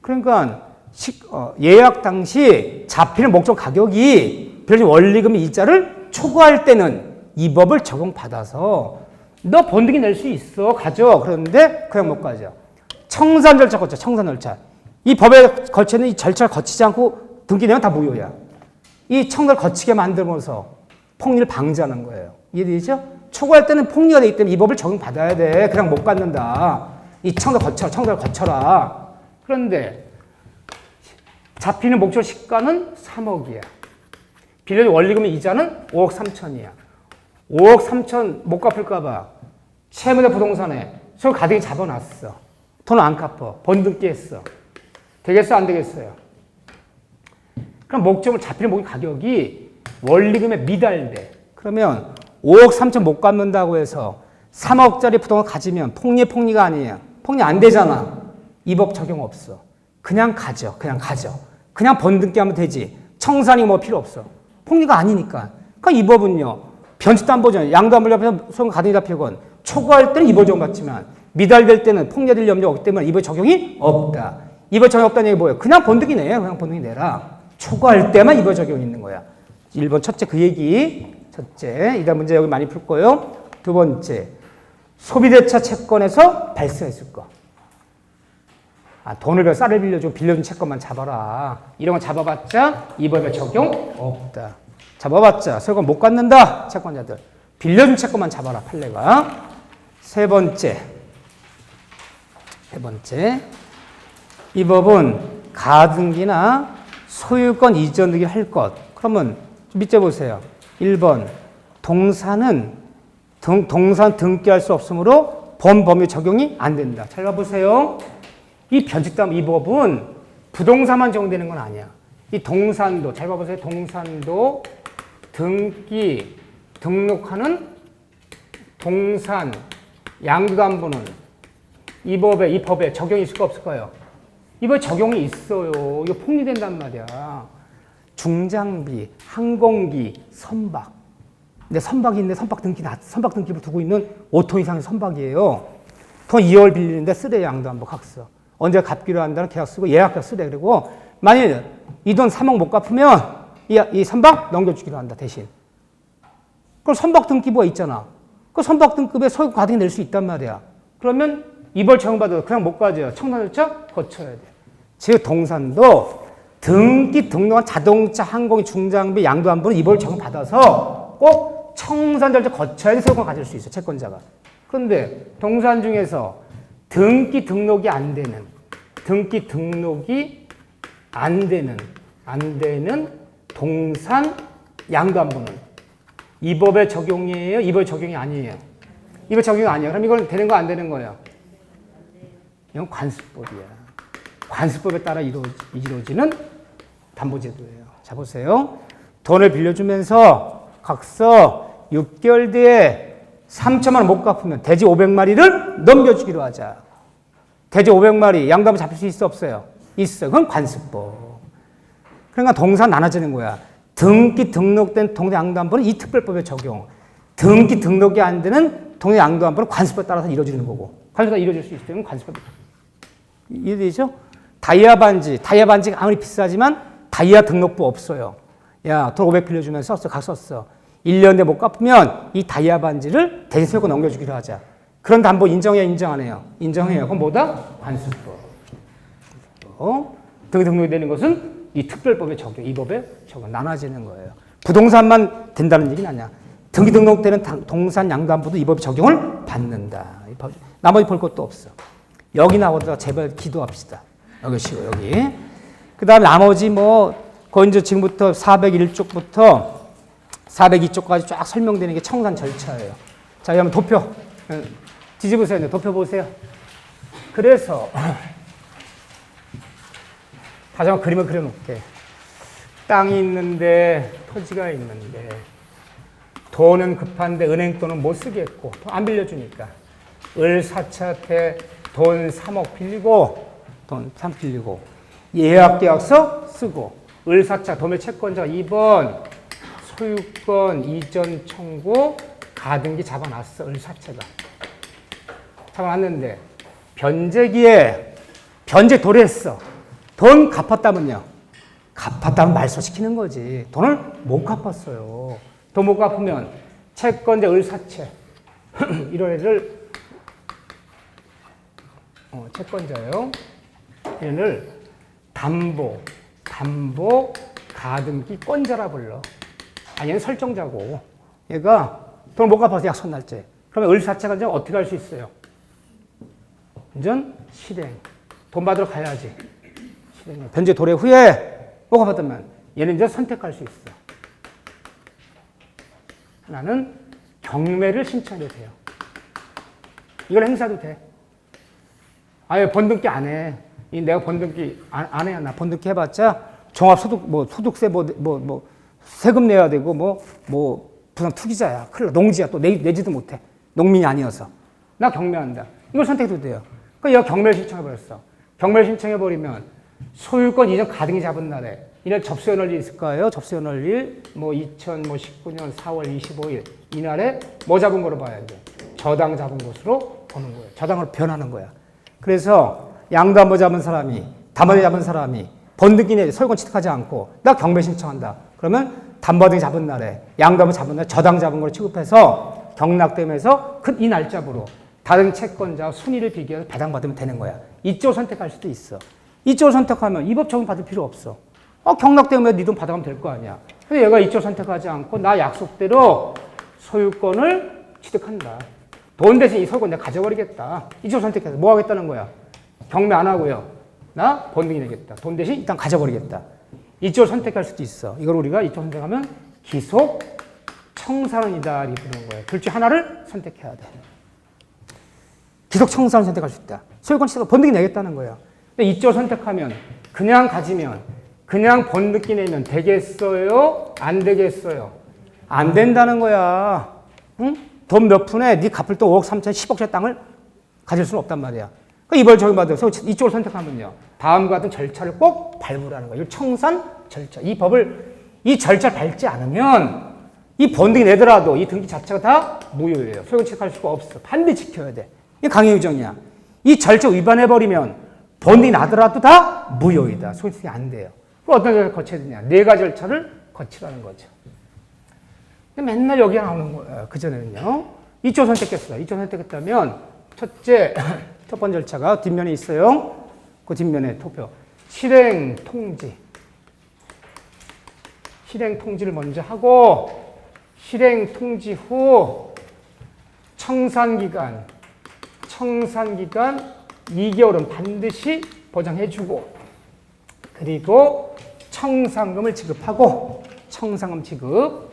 그러니까 예약 당시 잡히는 목적 가격이 빌려준 원리금 이자를 초과할 때는 이 법을 적용받아서 너 번뜩이 낼 수 있어. 가져. 그런데 그냥 못 가져. 청산 절차 거쳐. 청산 절차. 이 법에 거치는 이 절차를 거치지 않고 등기되면 다 무효야. 이 청산을 거치게 만들면서 폭리를 방지하는 거예요. 이해되죠? 초과할 때는 폭리가 되기 때문에 이 법을 적용받아야 돼. 그냥 못 갖는다. 이 청산을 거쳐라. 그런데 잡히는 목적 시가는 3억이야. 빌려준 원리금 이자는 5억 3천이야. 5억 3천 못 갚을까봐 채무자 부동산에 서로 가등기 잡아놨어. 돈 안 갚아. 번등기 했어. 되겠어? 안 되겠어요? 그럼 목적을 잡히는 목적 가격이 원리금에 미달돼. 그러면 5억 3천 못 갚는다고 해서 3억짜리 부동산 가지면 폭리가 아니에요. 폭리 안 되잖아. 이 법 적용 없어. 그냥 가져. 그냥 번등기 하면 되지. 청산이 뭐 필요 없어. 폭리가 아니니까. 그러니까 이 법은요. 변칙담보전, 양도안보를 앞에서 소송 가등기 잡히건 초과할 때는 이 법 적용받지만 미달될 때는 폭리될 염려가 없기 때문에 이 법 적용이 없다. 이 법 적용 없다는 얘기 뭐예요? 그냥 번등기 내요. 그냥 번등기 내라. 초과할 때만 이 법 적용이 있는 거야. 1번 첫째 그 얘기. 첫째. 이단 문제 여기 많이 풀 거예요. 두 번째. 소비대차 채권에서 발생했을 거. 돈을 쌀을 빌려준 채권만 잡아라. 이런 거 잡아봤자 이 법에 적용 없다. 잡아봤자 세금 못 갖는다. 채권자들. 빌려준 채권만 잡아라. 판례가. 세 번째. 이 법은 가등기나 소유권 이전 등기 할 것. 그러면 밑에 보세요. 1번. 동산 등기할 수 없으므로 본 법률 적용이 안 된다. 잘 봐보세요. 이 변칙담 이 법은 부동산만 적용되는 건 아니야. 이 동산도 잘 봐보세요. 동산도 등기 등록하는 동산 양도담보는 이 법에 적용이 있을까 없을까요? 이 법에 적용이 있어요. 이거 폭리된단 말이야. 중장비, 항공기, 선박. 근데 선박이 있는데 선박 등기를 두고 있는 5톤 이상의 선박이에요. 돈 2월 빌리는데 쓰래 양도담보 각서. 언제 갚기로 한다는 계약 쓰고 예약서 쓰래. 그리고 만약에 이 돈 3억 못 갚으면 이 선박 넘겨주기로 한다 대신. 그럼 선박 등기부가 있잖아. 그 선박 등급에 소유권 가등기 낼 수 있단 말이야. 그러면 이벌 적용받아도 그냥 못 가져요. 청산 절차 거쳐야 돼. 즉 동산도 등기 등록한 자동차, 항공기, 중장비, 양도안보는 이벌 적용받아서 꼭 청산 절차 거쳐야 소유권 가질 수 있어. 채권자가. 그런데 동산 중에서 등기 등록이 안 되는 동산 양도안보는 이 법의 적용이에요? 이 법의 적용이 아니에요? 이 법 적용이 아니에요. 그럼 이건 되는 거 안 되는 거예요? 이건 관습법이야. 관습법에 따라 이루어지는 담보제도예요. 자, 보세요. 돈을 빌려주면서 각서 6개월 뒤에 3천만 원 못 갚으면 돼지 500마리를 넘겨주기로 하자. 돼지 500마리 양도하면 잡힐 수 있어 없어요? 있어. 그건 관습법. 그러니까 동산 나눠지는 거야. 등기 등록된 동네 양도안보는 이 특별법에 적용. 등기 등록이 안 되는 동네 양도안보는 관습법에 따라서 이루어지는 거고. 관습법에 이루어질 수 있으면 관습법. 이해되죠? 다이아 반지가 아무리 비싸지만 다이아 등록부 없어요. 야, 돈 500 빌려주면 썼어. 각 썼어. 1년 내에 못 갚으면 이 다이아 반지를 대신 소유권 넘겨주기로 하자. 그런 담보 인정해요? 인정 안 해요? 인정해요. 그럼 뭐다? 관습법. 등기 등록이 되는 것은 이 특별법에 적용, 이 법에 적용, 나눠지는 거예요. 부동산만 된다는 얘기는 아니야. 등기 등록되는 동산 양도안보도 이 법에 적용을 받는다. 나머지 볼 것도 없어. 여기 나오다가 제발 기도합시다. 여기 쉬고 여기. 그 다음에 나머지 거의 이제 지금부터 401쪽부터 402쪽까지 쫙 설명되는 게 청산 절차예요. 자, 여러분 도표 뒤집으세요. 도표 보세요. 그래서 다시 한번 그림을 그려놓게. 땅이 있는데, 토지가 있는데, 돈은 급한데 은행 돈은 못 쓰겠고 돈 안 빌려주니까 을사채한테 돈 3억 빌리고 예약계약서 쓰고 을사채 도매 채권자가 2번 소유권 이전 청구 가등기 잡아놨어. 을사채가 잡아놨는데 변제기에 변제 도래했어. 돈 갚았다면요. 갚았다면 말소시키는 거지. 돈을 못 갚았어요. 돈 못 갚으면 채권자 을사채 1월에를 채권자요. 얘를 담보 가등기 권자라 불러. 얘는 설정자고 얘가 돈을 못 갚아서 약속 날짜. 그러면 을사채가 이제 어떻게 할 수 있어요? 완전 실행. 돈 받으러 가야지. 실행. 변제 도래 후에 못 갚았다면 얘는 이제 선택할 수 있어. 하나는 경매를 신청해도 돼요. 이걸 행사도 돼. 아예 번등기 안 해. 내가 번등기 안 해야 나 번등기 해봤자 종합소득 소득세 세금 내야 되고 부산 투기자야. 큰일 나. 농지야. 또 내지도 못해. 농민이 아니어서. 나 경매한다. 이걸 선택해도 돼요. 그러니까 얘가 경매를 신청해버렸어. 경매를 신청해버리면 소유권 이전 가등기 잡은 날에 이날 접수연월일 있을 거예요. 접수연월일 2019년 4월 25일 이날에 뭐 잡은 거로 봐야 돼? 저당 잡은 것으로 보는 거예요. 저당으로 변하는 거야. 그래서 양도한보 잡은 사람이 담보대 잡은 사람이 번등기 내 소유권 취득하지 않고 나 경매 신청한다. 그러면 담보대 잡은 날에 양도한보 잡은 날에 저당 잡은 걸 취급해서 경락되면서 이 날짜부로 다른 채권자와 순위를 비교해서 배당받으면 되는 거야. 이쪽을 선택할 수도 있어. 이쪽을 선택하면 이 법 적용 받을 필요 없어. 경락되면 네 돈 받아가면 될 거 아니야. 그래서 얘가 이쪽 선택하지 않고 나 약속대로 소유권을 취득한다. 돈 대신 이 소유권 내가 가져버리겠다. 이쪽 선택해서 뭐 하겠다는 거야? 경매 안 하고요. 나 번등기 내겠다. 돈 대신 일단 가져버리겠다. 이쪽을 선택할 수도 있어. 이걸 우리가 이쪽 선택하면 기속 청산이다 이렇게 부르는 거예요. 둘 중 하나를 선택해야 돼. 기속 청산을 선택할 수 있다. 소유권 취득 번등기 내겠다는 거야. 근데 이쪽을 선택하면 그냥 가지면 그냥 번등기 내면 되겠어요? 안 되겠어요? 안 된다는 거야. 응? 돈 몇 푼에 네 갚을 돈 5억 3천 10억짜리 땅을 가질 수는 없단 말이야. 그러니까 이걸 적용받아서 이쪽을 선택하면요. 다음과 같은 절차를 꼭 밟으라는 거예요. 청산 절차. 이 절차를 밟지 않으면 이 번등기 내더라도 이 등기 자체가 다 무효예요. 소유권 취득할 수가 없어. 반드시 지켜야 돼. 이게 강행유정이야. 이 절차 위반해버리면 번등기 나더라도 다 무효이다. 소유권 취득이 안 돼요. 그럼 어떤 절차를 거쳐야 되냐. 4가지 절차를 거치라는 거죠. 맨날 여기 나오는 거예요. 그전에는요. 이쪽 선택했어요. 이쪽 선택했다면 첫 번째 절차가 뒷면에 있어요. 그 뒷면에 투표. 실행 통지. 실행 통지를 먼저 하고 실행 통지 후 청산기간 2개월은 반드시 보장해주고 그리고 청산금을 지급하고 청산금 지급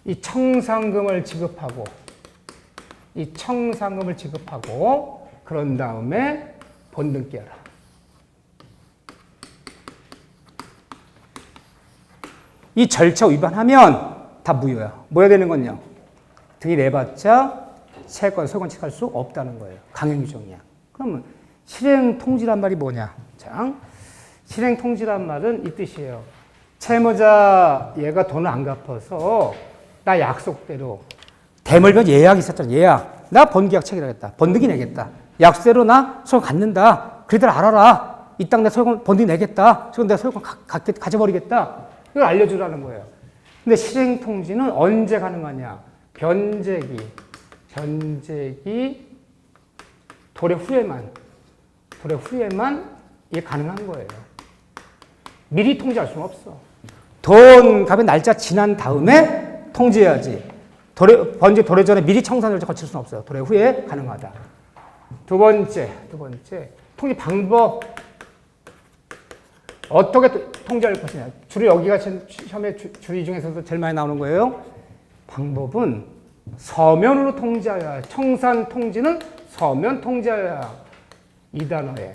이 청산금을 지급하고 그런 다음에 번등기 하라. 이 절차 위반하면 다 무효야. 뭐야 되는 건요? 등기 내봤자 채권, 소유권 취득할 수 없다는 거예요. 강행유정이야. 그러면 실행 통지란 말이 뭐냐? 자, 실행 통지란 말은 이 뜻이에요. 채무자 얘가 돈을 안 갚아서 나 약속대로 대물변 예약이 있었잖아. 예약. 나 번기약 체결하겠다. 번등기 내겠다. 약속대로 나 소유권 갖는다. 그래들 알아라. 이 땅 내 소유권 번등기 내겠다. 지금 내가 소유권 가져버리겠다. 이걸 알려주라는 거예요. 근데 실행 통지는 언제 가능하냐? 변제기 도래 후에만 이게 가능한 거예요. 미리 통지할 수는 없어. 돈 값의 날짜 지난 다음에 통지해야지. 번지 도래 전에 미리 청산 절차 거칠 수는 없어요. 도래 후에 가능하다. 두 번째 통지 방법. 어떻게 통지할 것이냐. 주로 여기가 시험에 주의 중에서도 제일 많이 나오는 거예요. 방법은 서면으로 통지하여야. 청산 통지는 서면 통지하여야. 이 단어에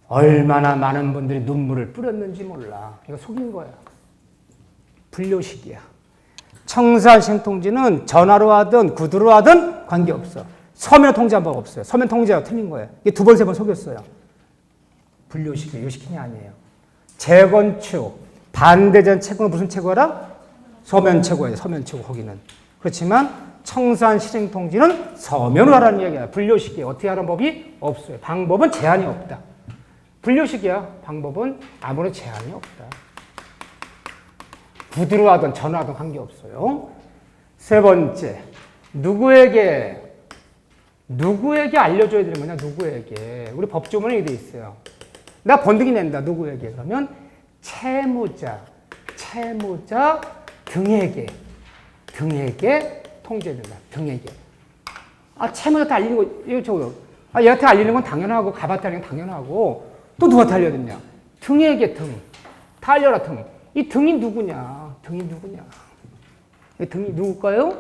얼마나 많은 분들이 눈물을 뿌렸는지 몰라. 이거 속인 거야. 불료식이야. 청산 신통지는 전화로 하든 구두로 하든 관계없어. 서면 통지한 법 없어요. 서면 통지가 틀린 거예요. 이게 두 번, 세 번 속였어요. 분류시켜, 요시킨이 아니에요. 재건축, 반대전 채권은 무슨 채권이라? 서면 채권이에요. 서면 채권, 거기는. 그렇지만 청산 실행 통지는 서면으로 하라는 이야기야. 분류시켜. 어떻게 하라는 법이 없어요. 방법은 제한이 없다. 분류식이야. 방법은 아무런 제한이 없다. 구두로 하든 전화하든 관계없어요. 세 번째, 누구에게 알려줘야 되는 거냐? 누구에게. 우리 법조문에 이렇게 돼 있어요. 나 번뜩이 낸다. 누구에게. 그러면 채무자 등에게 통지해야 된다. 등에게. 채무자한테 알리는 거, 이거 저거. 얘한테 알리는 건 당연하고, 갑한테 알리는 건 당연하고, 또 누구한테 알려야 되냐? 등에게 등. 다 알려라, 등. 이 등이 누구냐? 이 등이 누굴까요?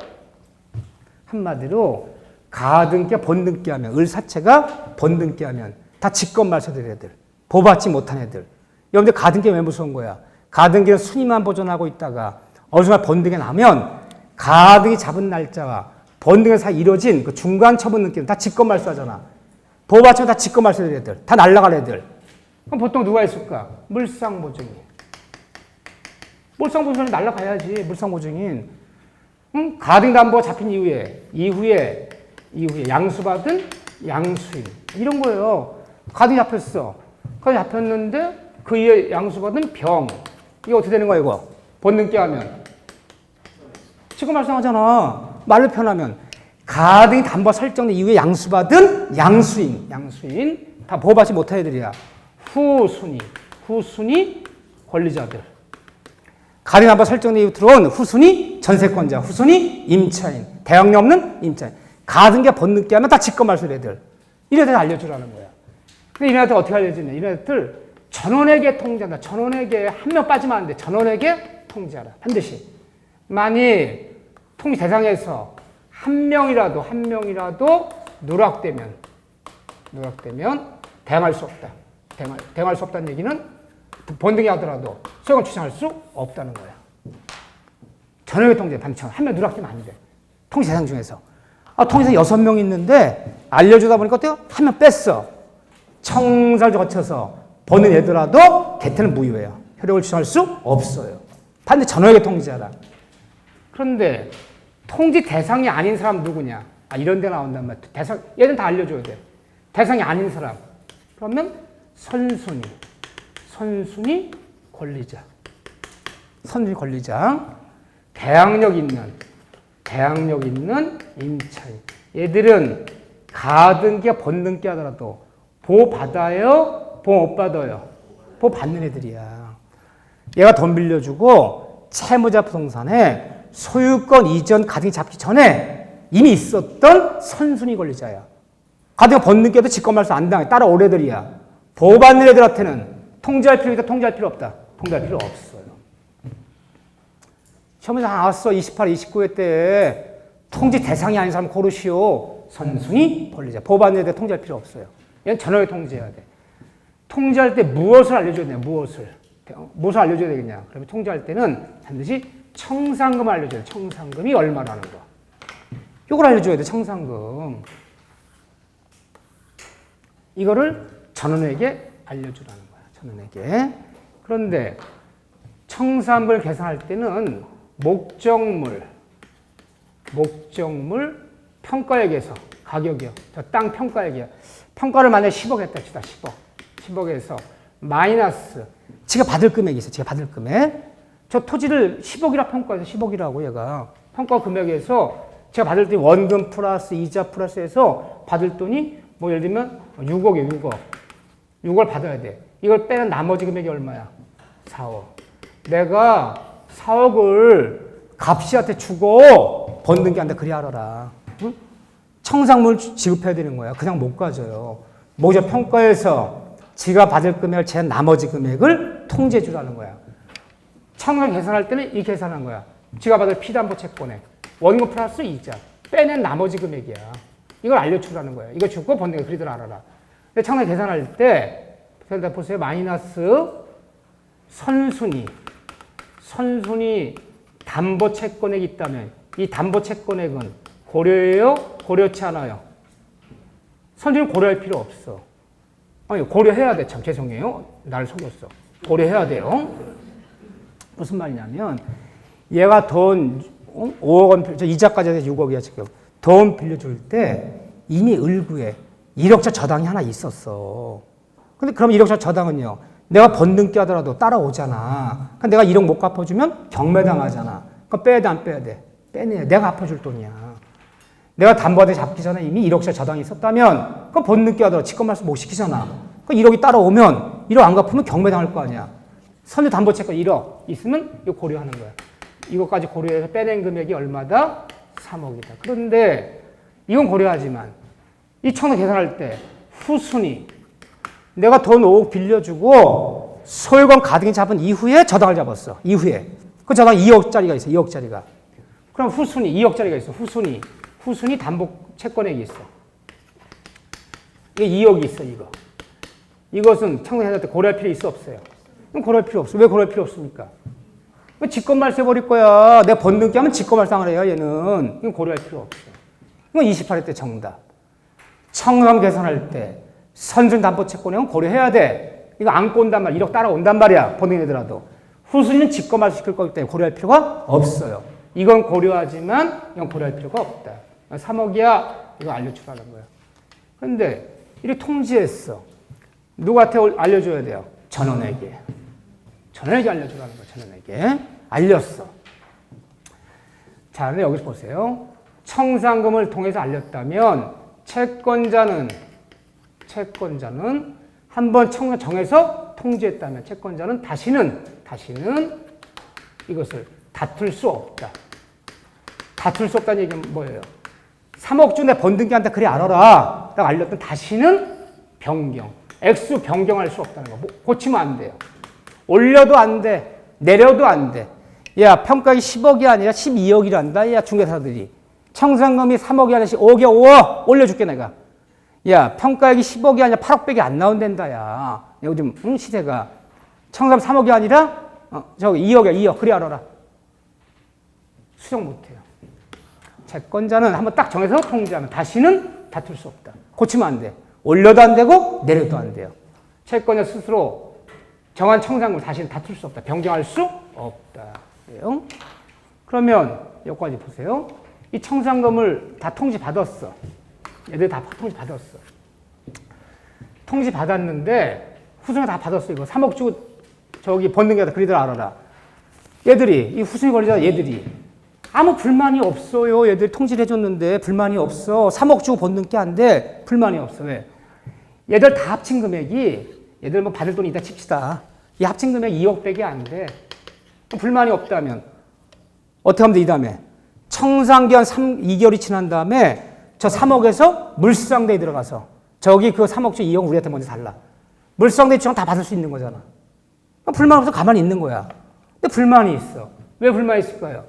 한마디로, 가등기, 번등기 하면, 을사체가 번등기 하면, 다 직권말소들 애들. 보받지 못한 애들. 여러분들 가등기 왜 무서운 거야? 가등기는 순위만 보존하고 있다가, 어느 순간 번등이 나면, 가등이 잡은 날짜와 번등의 사이 이루어진 그 중간 처분 느낌은 다 직권말소하잖아. 보호받치면 다 직권말소들 애들. 다 날라갈 애들. 그럼 보통 누가 있을까? 물상보증인. 물상보증인이 날라가야지. 물상보증인. 가등기 담보가 잡힌 이후에 양수받은 양수인. 이런 거예요. 가등기 잡혔어. 가등기 잡혔는데 그 이후에 양수받은 병. 이게 어떻게 되는 거야, 이거? 번등기 하면. 직권말소하잖아. 말로 표현하면. 가등기 담보가 설정된 이후에 양수받은 양수인. 다 보호받지 못한 애들이야. 후순위 권리자들. 가등기 담보가 설정된 이후 들어온 후순위 전세권자, 후순위 임차인, 대항력 없는 임차인. 가등기가 번등기 하면 다 직권말소 애들. 이래들 알려주라는 거야. 근데 이네들 어떻게 알려주냐? 이네들 전원에게 통지한다. 전원에게 한 명 빠지면 안 돼. 전원에게 통지하라. 반드시. 만일 통지 대상에서 한 명이라도 누락되면 대항할 수 없다. 대항할 수 없다는 얘기는 번등이 하더라도 소송을 주장할 수 없다는 거야. 전역의 통제 반청 한 명 누락되면 안 돼. 통지 대상 중에서. 통지 대상 6명 있는데 알려주다 보니까 어때요? 한 명 뺐어. 청사를 거쳐서 버는 애더라도 개태는 무효예요. 효력을 주장할 수 없어요. 반드시 전역의 통지하라. 그런데 통지 대상이 아닌 사람 누구냐? 이런 데 나온단 말이야. 얘는 다 알려줘야 돼. 대상이 아닌 사람. 그러면 선순위 권리자. 대항력 있는 임차인. 얘들은 가등기와 번등기 하더라도 보호 받아요? 보호 못 받아요? 보호 받는 애들이야. 얘가 돈 빌려주고 채무자 부동산에 소유권 이전 가등기 잡기 전에 이미 있었던 선순위 권리자야. 가등기 번등기도 직권말소 안 당해. 따라올 애들이야. 보호받는 애들한테는 통지할 필요 있다, 통지할 필요 없다. 통지할 필요 없어요. 시험에 나왔어. 28, 29회 때 통지 대상이 아닌 사람 고르시오. 선순위 권리자. 보호받는 애들 통지할 필요 없어요. 얘는 전역에 통지해야 돼. 통지할 때 무엇을 알려줘야 되냐? 무엇을 알려줘야 되겠냐? 그러면 통지할 때는 반드시 청산금을 알려줘야 돼. 청산금이 얼마라는 거. 이걸 알려줘야 돼. 청산금. 이거를 전원에게 알려주라는 거야. 전원에게. 그런데 청산금을 계산할 때는 목적물 평가액에서 가격이요. 저 땅 평가액이요. 평가를 만약에 10억 했다 치다. 10억에서 마이너스 지가 받을 금액이 있어요. 지가 받을 금액. 저 토지를 10억이라 평가해서 10억이라고 얘가. 평가 금액에서 제가 받을 돈이 원금 플러스 이자 플러스 해서 받을 돈이 뭐 예를 들면 6억이에요. 6억 받아야 돼. 이걸 빼는 나머지 금액이 얼마야? 4억. 내가 4억을 갑씨한테 주고 번등기 한다. 그리 알아라. 응? 청산금을 지급해야 되는 거야. 그냥 못 가져요. 목적 평가에서 지가 받을 금액을 제한 나머지 금액을 통지해 주라는 거야. 청산 계산할 때는 이 계산한 거야. 지가 받을 피담보 채권에 원금 플러스 이자 빼낸 나머지 금액이야. 이걸 알려주라는 거야. 이거 주고 번등기 그리들 알아라. 근데 청산 계산할 때 보세요. 마이너스 선순위 담보 채권액이 있다면 이 담보 채권액은 고려해요? 고려치 않아요? 선생님 고려할 필요 없어. 아니 고려해야 돼. 참 죄송해요. 나를 속였어. 고려해야 돼요. 무슨 말이냐면 얘가 돈 5억 원, 이자까지 해서 6억이야 지금. 돈 빌려줄 때 이미 을구에 1억짜리 저당이 하나 있었어. 근데 그럼 1억짜리 저당은요. 내가 번등기 하더라도 따라오잖아. 그러니까 내가 1억 못 갚아주면 경매당하잖아. 그럼 빼야 돼, 안 빼야 돼? 빼내. 내가 갚아줄 돈이야. 내가 담보대 잡기 전에 이미 1억짜리 저당이 있었다면 그럼 번등기 하더라도 직권 말소 못 시키잖아. 그 1억이 따라오면 1억 안 갚으면 경매당할 거 아니야. 선유 담보채권 1억 있으면 이거 고려하는 거야. 이것까지 고려해서 빼낸 금액이 얼마다? 3억이다. 그런데 이건 고려하지만 이 청구 계산할 때 후순위 내가 돈 5억 빌려주고 소유권 가등기 잡은 이후에 저당을 잡았어. 이후에. 그 저당 2억짜리가 있어. 2억짜리가. 그럼 후순위 2억짜리가 있어. 후순위 담보 채권액이 있어. 이게 2억이 있어. 이것은 청구 계산할 때 고려할 필요 있어 없어요? 그럼 고려할 필요 없어. 왜 고려할 필요 없습니까? 직권 말소해버릴 거야. 내가 번등기 하면 직권 말소를 해요, 얘는. 이건 고려할 필요 없어. 이건 28회 때 정답. 청산 계산할 때 선순위 담보 채권액은 고려해야 돼. 이거 안고 온단 말이야. 1억 따라온단 말이야. 번등이 되더라도. 후순위는 직권 말소 시킬 거기 때문에 고려할 필요가 없어요. 이건 고려하지만 이건 고려할 필요가 없다. 3억이야. 이거 알려주라는 거야. 그런데 이렇게 통지했어. 누구한테 알려줘야 돼요? 전원에게. 전원에게 알려주라는 거야. 전원에게. 알렸어. 자, 근데 여기서 보세요. 청산금을 통해서 알렸다면 채권자는 한번 정해서 통지했다면 채권자는 다시는 이것을 다툴 수 없다. 다툴 수 없다는 얘기는 뭐예요? 3억 주 내 번등기한테 그래 알아라 라고 알렸던 다시는 변경. 액수 변경할 수 없다는 거. 고치면 안 돼요. 올려도 안 돼. 내려도 안 돼. 야, 평가액이 10억이 아니라 12억이란다. 야, 중개사들이. 청산금이 3억이 아니라 5억이야, 5억! 올려줄게, 내가. 야, 평가액이 10억이 아니라 8억밖에 안 나온단다, 야. 요즘, 시세가. 청산 3억이 아니라, 2억이야, 2억. 그래, 알아라. 수정 못 해요. 채권자는 한번 딱 정해서 통지하면 다시는 다툴 수 없다. 고치면 안 돼. 올려도 안 되고, 내려도 안 돼요. 채권자 스스로 정한 청산금을 다시는 다툴 수 없다. 변경할 수 없다. 그래요? 그러면 여기까지 보세요. 이 청산금을 다 통지받았어. 얘들 다 통지받았어. 통지받았는데 후순위 다 받았어. 이거 3억 주고 저기 번등기하다 그리들 알아라. 얘들이 이 후순위 권리자 얘들이 아무 불만이 없어요. 얘들이 통지를 해줬는데 불만이 없어. 3억 주고 번등기 안 돼. 불만이 없어. 왜? 얘들 다 합친 금액이 얘들 뭐 받을 돈이 있다 칩시다. 이 합친 금액 2억밖에 안 돼. 불만이 없다면 어떻게 하면 돼? 이 다음에 청산기한 2개월이 지난 다음에 저 3억에서 물상대에 들어가서 저기 그 3억 주 2억 우리한테 먼저 달라. 물상대 주장 다 받을 수 있는 거잖아. 불만 없어 가만히 있는 거야. 근데 불만이 있어. 왜 불만이 있을까요?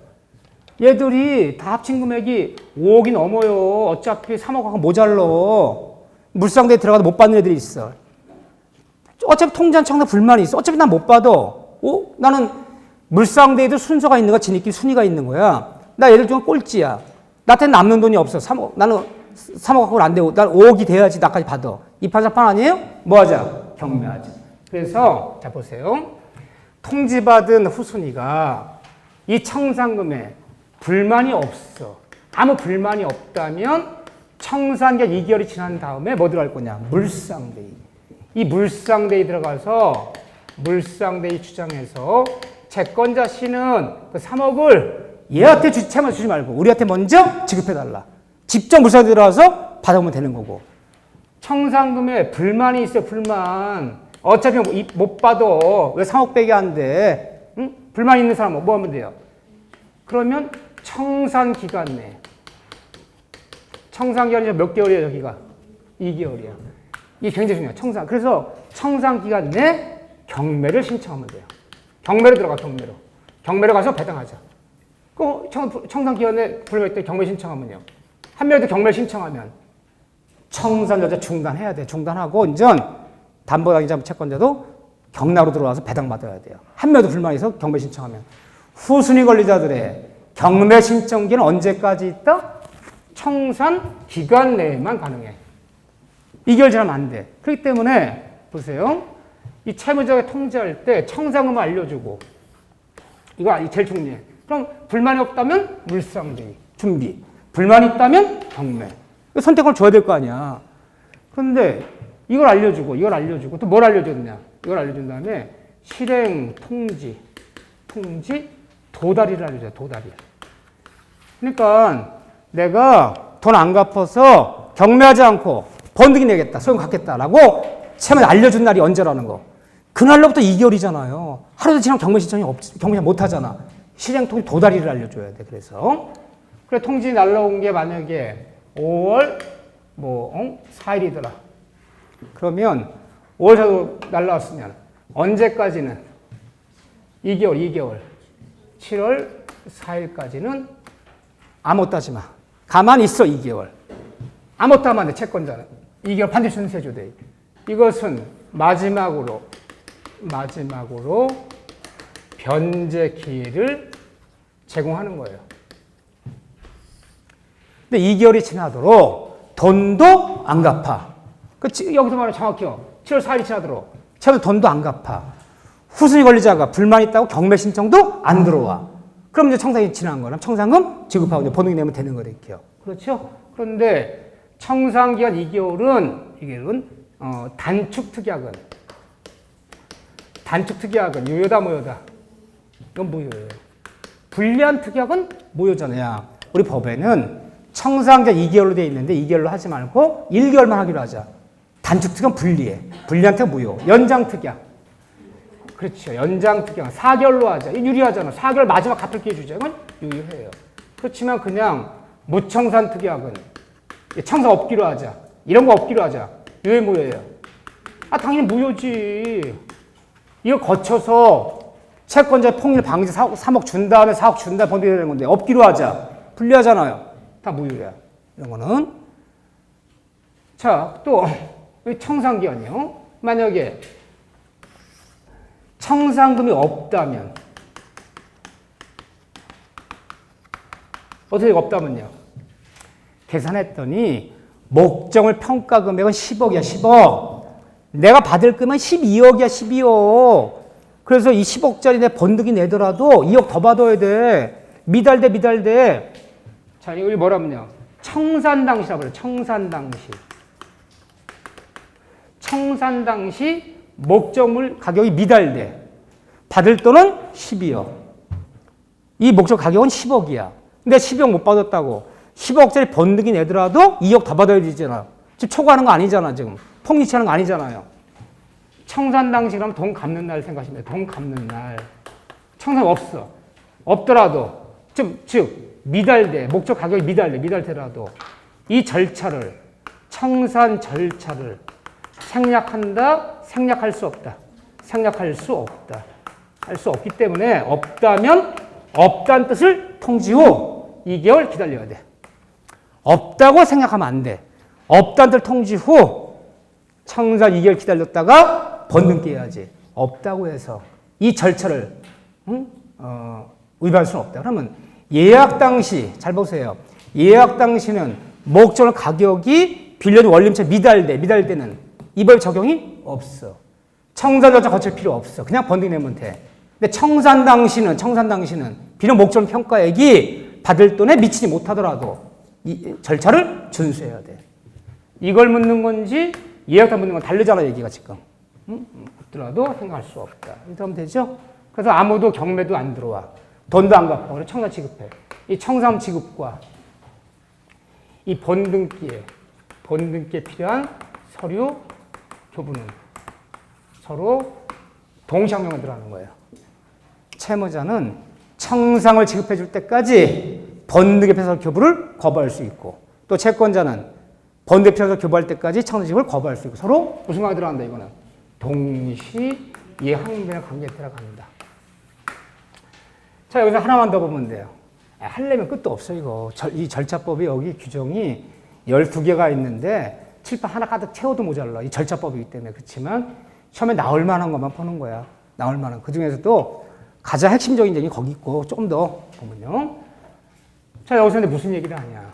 얘들이 다 합친 금액이 5억이 넘어요. 어차피 3억하고 모자러. 물상대에 들어가도 못 받는 애들이 있어. 어차피 통지한 청산 불만이 있어. 어차피 난 못 받아. 나는 물상대에도 순서가 있는 거야. 지네끼리 순위가 있는 거야. 나 얘들 중에 꼴찌야. 나한테 남는 돈이 없어. 3억. 나는 3억 갖고는 안 되고 난 5억이 돼야지 나까지 받아. 이 판사판 아니에요? 뭐 하자? 경매하자. 그래서 자 보세요. 통지받은 후순위가 이 청산금에 불만이 없어. 아무 불만이 없다면 청산기한 2개월이 지난 다음에 뭐 들어갈 거냐? 물상대의. 이 물상대에 들어가서 물상대의 주장해서 채권자 씨는 그 3억을 얘한테 채만 주지 말고 우리한테 먼저 지급해달라. 직접 물상대에 들어가서 받아오면 되는 거고. 청산금에 불만이 있어요. 불만. 어차피 못 받아. 왜 3억밖에 안 돼? 응? 불만 있는 사람은 뭐 하면 돼요? 그러면 청산기간 내. 청산기간이 몇 개월이에요, 여기가? 2개월이야. 이게 굉장히 중요해요. 청산. 그래서 청산기간 내 경매를 신청하면 돼요. 경매로 들어가, 경매로. 경매로 가서 배당하자. 그 청산기간 내 불매할 때 경매 신청하면요. 한 명한테 경매 신청하면 청산 여자 중단해야 돼. 중단하고 이제 담보당의자 채권자도 경락으로 들어와서 배당받아야 돼요. 한 명도 불만이 있어 경매 신청하면. 후순위 권리자들의 경매 신청기는 언제까지 있다? 청산 기간 내에만 가능해. 2개월 지나면 안 돼. 그렇기 때문에 보세요. 이 채무자가 통지할 때 청산금을 알려주고 이거 제일 중요해. 그럼 불만이 없다면 물상대기 준비. 불만이 있다면 경매. 선택을 줘야 될 거 아니야. 그런데 이걸 알려주고 또 뭘 알려줬냐? 이걸 알려준 다음에 실행 통지 도달이를 알려줘요. 도달이. 그러니까 내가 돈 안 갚아서 경매하지 않고 번등이 내겠다. 소송 갖겠다라고 채무자 알려준 날이 언제라는 거. 그날로부터 2개월이잖아요. 하루도 지나면 경매 신청이 경매 못 하잖아. 실행 통지 도달이를 알려줘야 돼. 그래 통지 날라온 게 만약에 5월 4일이더라. 그러면 5월 4일 날라왔으면 언제까지는 2개월 7월 4일까지는 아무것도 하지 마. 가만히 있어 2개월. 아무것도 하면 안 돼. 채권자는 2개월 반드시 준수해줘야 돼. 이것은 마지막으로 변제 기회를 제공하는 거예요. 근데 2개월이 지나도록 돈도 안 갚아. 여기서 말하면 정확해요. 7월 4일이 지나도록 채무 돈도 안 갚아. 후순위 권리자가 불만 있다고 경매 신청도 안 들어와. 그럼 이제 청산이 지난 거는 청산금 지급하고 이제 번등이 내면 되는 거겠죠. 그렇죠? 그런데 청산기간 2개월은 단축특약은 유효다 무효다? 이건 무효예요. 불리한 특약은 무효잖아요. 우리 법에는 청산기간 2개월로 되어 있는데 2개월로 하지 말고 1개월만 하기로 하자. 단축특약은 불리해. 불리한 특약 무효. 연장특약. 그렇죠. 연장특약 4개월로 하자. 유리하잖아. 4개월 마지막 갚을 기회 주자. 이건 유효해요. 그렇지만 그냥 무청산 특약은 청산 없기로 하자. 이런 거 없기로 하자. 유효 무효예요? 당연히 무효지. 이거 거쳐서 채권자의 폭리 방지 3억 준 다음에 4억 준 다음에 번등이 되는 건데 없기로 하자. 불리하잖아요. 다 무효야. 이런 거는. 자, 또 청산기간이요. 만약에 청산금이 없다면 어떻게 없다면요? 계산했더니 목적물 평가 금액은 10억이야. 10억. 내가 받을 금은 12억이야. 12억. 그래서 이 10억짜리 내 번득이 내더라도 2억 더 받아야 돼. 미달돼. 자, 이거 뭐라면요? 청산 당시라고 그래요. 청산 당시 목적물 가격이 미달돼. 받을 돈은 12억. 이 목적 가격은 10억이야. 근데 12억 못 받았다고. 10억짜리 번득이 내더라도 2억 더 받아야 되잖아. 지금 초과하는 거 아니잖아. 지금 폭리치하는 거 아니잖아요. 청산 당시 그러면 돈 갚는 날 생각하시면 돼요. 돈 갚는 날. 청산 없어. 없더라도 즉 미달돼. 목적 가격이 미달되더라도 이 절차를 청산 절차를 생략한다. 생략할 수 없다. 생략할 수 없다. 할 수 없기 때문에 없다면 없다는 뜻을 통지 후 2개월 기다려야 돼. 없다고 생각하면 안 돼. 없다는 뜻을 통지 후 청산 2개월 기다렸다가 번등기 해야지. 없다고 해서 이 절차를 위반할 수는 없다. 그러면 예약 당시 잘 보세요. 예약 당시는 목적물 가격이 빌려준 원리금처럼 미달되는 이 법 적용이 없어. 청산 절차 거칠 필요 없어. 그냥 번등이 내면 돼. 근데 청산 당시는 비록 목적물 평가액이 받을 돈에 미치지 못하더라도 이 절차를 준수해야 돼. 이걸 묻는 건지 예약당 묻는 건 다르잖아. 얘기가 지금. 없더라도 생각할 수 없다. 이렇게 하면 되죠? 그래서 아무도 경매도 안 들어와. 돈도 안 갚아. 그래서 청산 지급해. 이 청산 지급과 이 번등기에 필요한 서류 교부는 서로 동시항명을 들어가는 거예요. 채무자는 청산을 지급해 줄 때까지 번등기 필요한 교부를 거부할 수 있고, 또 채권자는 번등기 필요한 교부할 때까지 청산 지급을 거부할 수 있고, 서로 무슨 관계 들어간다 이거는? 동시 예항변의 관계에 들어간다. 자, 여기서 하나만 더 보면 돼요. 하려면 끝도 없어 이거. 이 절차법이 여기 규정이 12개가 있는데 칠판 하나 가득 채워도 모자라. 이 절차법이기 때문에. 그렇지만 처음에 나올 만한 것만 보는 거야. 나올 만한. 그중에서도 가장 핵심적인 점이 거기 있고 조금 더 보면요. 자, 여기서 근데 무슨 얘기를 하냐.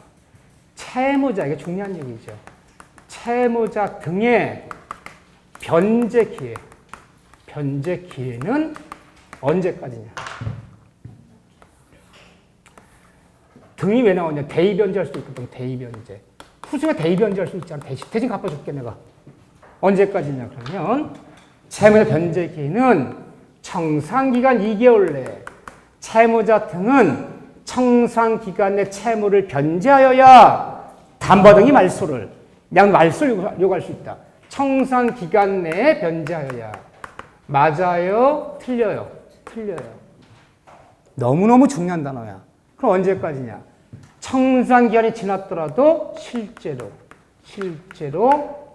채무자, 이게 중요한 얘기죠. 채무자 등의 변제 기회. 변제 기회는 언제까지냐. 등이 왜 나오냐. 대의변제할 수도 있거든. 대의변제. 후수가 대의변제할 수 있잖아. 대신 갚아줄게 내가. 언제까지냐 그러면 채무자 변제 기회는 청산기간 2개월 내에 채무자 등은 청산기간 내 채무를 변제하여야 담보 등이 말소를 요구할 수 있다. 청산기간 내에 변제하여야. 맞아요? 틀려요? 틀려요. 너무너무 중요한 단어야. 그럼 언제까지냐? 청산기간이 지났더라도 실제로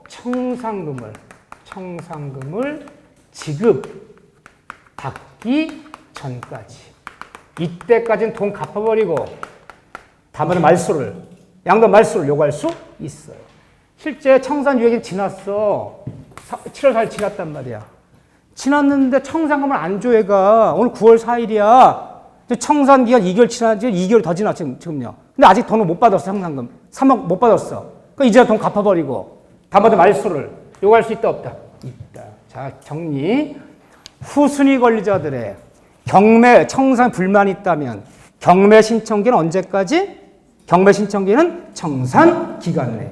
청산금을 지급받기 전까지. 이때까지는 돈 갚아버리고 다음번에 양도 말소를 요구할 수 있어요. 실제 청산 유예기 지났어. 7월 4일 지났단 말이야. 지났는데 청산금을 안 줘 얘가. 오늘 9월 4일이야. 청산 기간 2개월 지났지. 2개월 더 지났지 지금요. 근데 아직 돈을 못 받았어. 청산금 3억 못 받았어. 그러니까 이제 돈 갚아버리고 다음번에 말소를 요구할 수 있다 없다? 있다. 자, 정리. 후순위 권리자들의 경매 청산 불만이 있다면 경매 신청기는 언제까지? 경매 신청기는 청산 기간 내.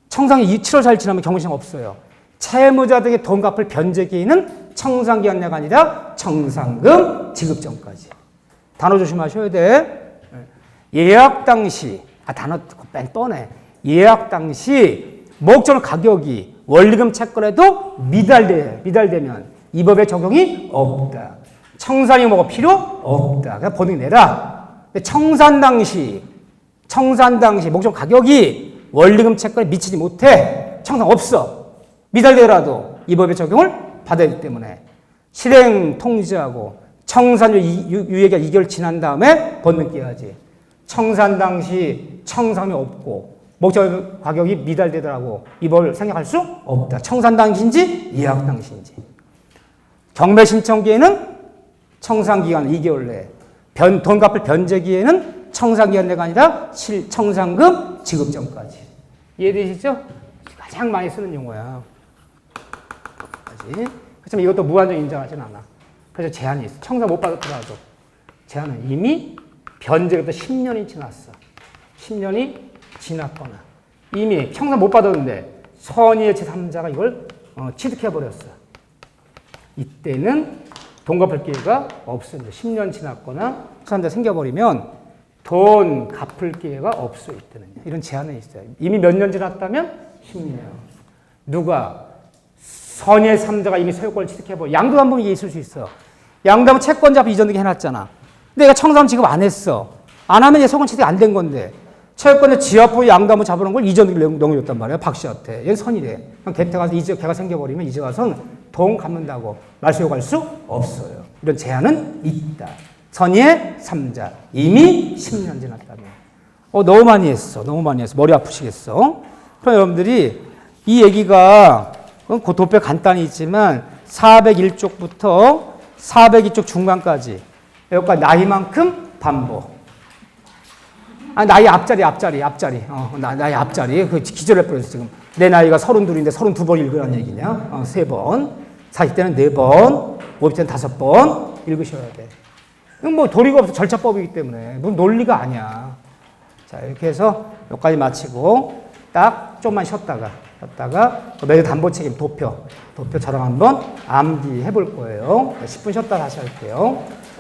청산기 7월 4일 지나면 경매 신청 없어요. 채무자 등의 돈 갚을 변제 기간은 청산 기간 내가 아니라 청산금 지급 전까지. 단어 조심하셔야 돼. 예약 당시, 단어 뺀 떠네. 예약 당시 목적 가격이 원리금 채권에도 미달되면 이 법의 적용이 없다. 청산이 뭐가 필요 없다. 그냥 보증 내라. 근데 청산 당시 목적 가격이 원리금 채권에 미치지 못해. 청산 없어. 미달되더라도 이 법의 적용을 받아야 하기 때문에 실행 통지하고 청산 유예기간 2개월 지난 다음에 법는 깨야지. 청산 당시 청산이 없고 목적 가격이 미달되더라고. 이 법을 생각할 수 없다. 청산 당시인지 예약 당시인지. 경매 신청기에는 청산기간 2개월 내에 돈 갚을 변제기에는 청산기간 내가 아니라 청산금 지급 전까지. 이해되시죠? 가장 많이 쓰는 용어야. 하지만 이것도 무한정 인정하지는 않아. 그래서 제한이 있어. 청산 못 받았더라도 제한은 이미 변제부터 10년이 지났어. 10년이 지났거나 이미 청산 못 받았는데 선의의 제3자가 이걸 취득해버렸어. 이때는 돈 갚을 기회가 없습니다. 10년 지났거나 청산자 생겨버리면 돈 갚을 기회가 없어. 이때는 이런 제한이 있어요. 이미 몇 년 지났다면 10년. 누가? 선의의 3자가 이미 소유권을 취득해버려. 양도담보는 이게 있을 수 있어. 양도담보 채권자 앞에 이전등기 해놨잖아. 근데 얘가 청산 지급 안 했어. 안 하면 얘 소유권 취득 안 된 건데 채권자 지 앞으로 양도담보 잡아놓은 걸 이전등기를 넘겨줬단 말이야. 박 씨한테. 얘는 선이래. 그럼 걔한테 가서 걔가 생겨버리면 이제 가서는 돈 갚는다고 말소 요구할 수 없어요. 이런 제한은 있다. 선의의 3자. 이미 10년 지났다면. 너무 많이 했어. 머리 아프시겠어. 그럼 여러분들이 이 얘기가 그 도표 간단히 있지만 401쪽부터 402쪽 중간까지 여기까지 나이만큼 반복. 나이 앞자리. 나이 앞자리. 그 기절할 뻔했어 지금. 내 나이가 32인데 32번 읽으라는 얘기냐? 3번. 40대는 4번. 50대는 5번 읽으셔야 돼. 이건 뭐 도리가 없어. 절차법이기 때문에. 무슨 논리가 아니야. 자, 이렇게 해서 여기까지 마치고 딱 좀만 쉬었다가 매주 담보 책임 도표처럼 한번 암기해 볼 거예요. 10분 쉬었다 다시 할게요.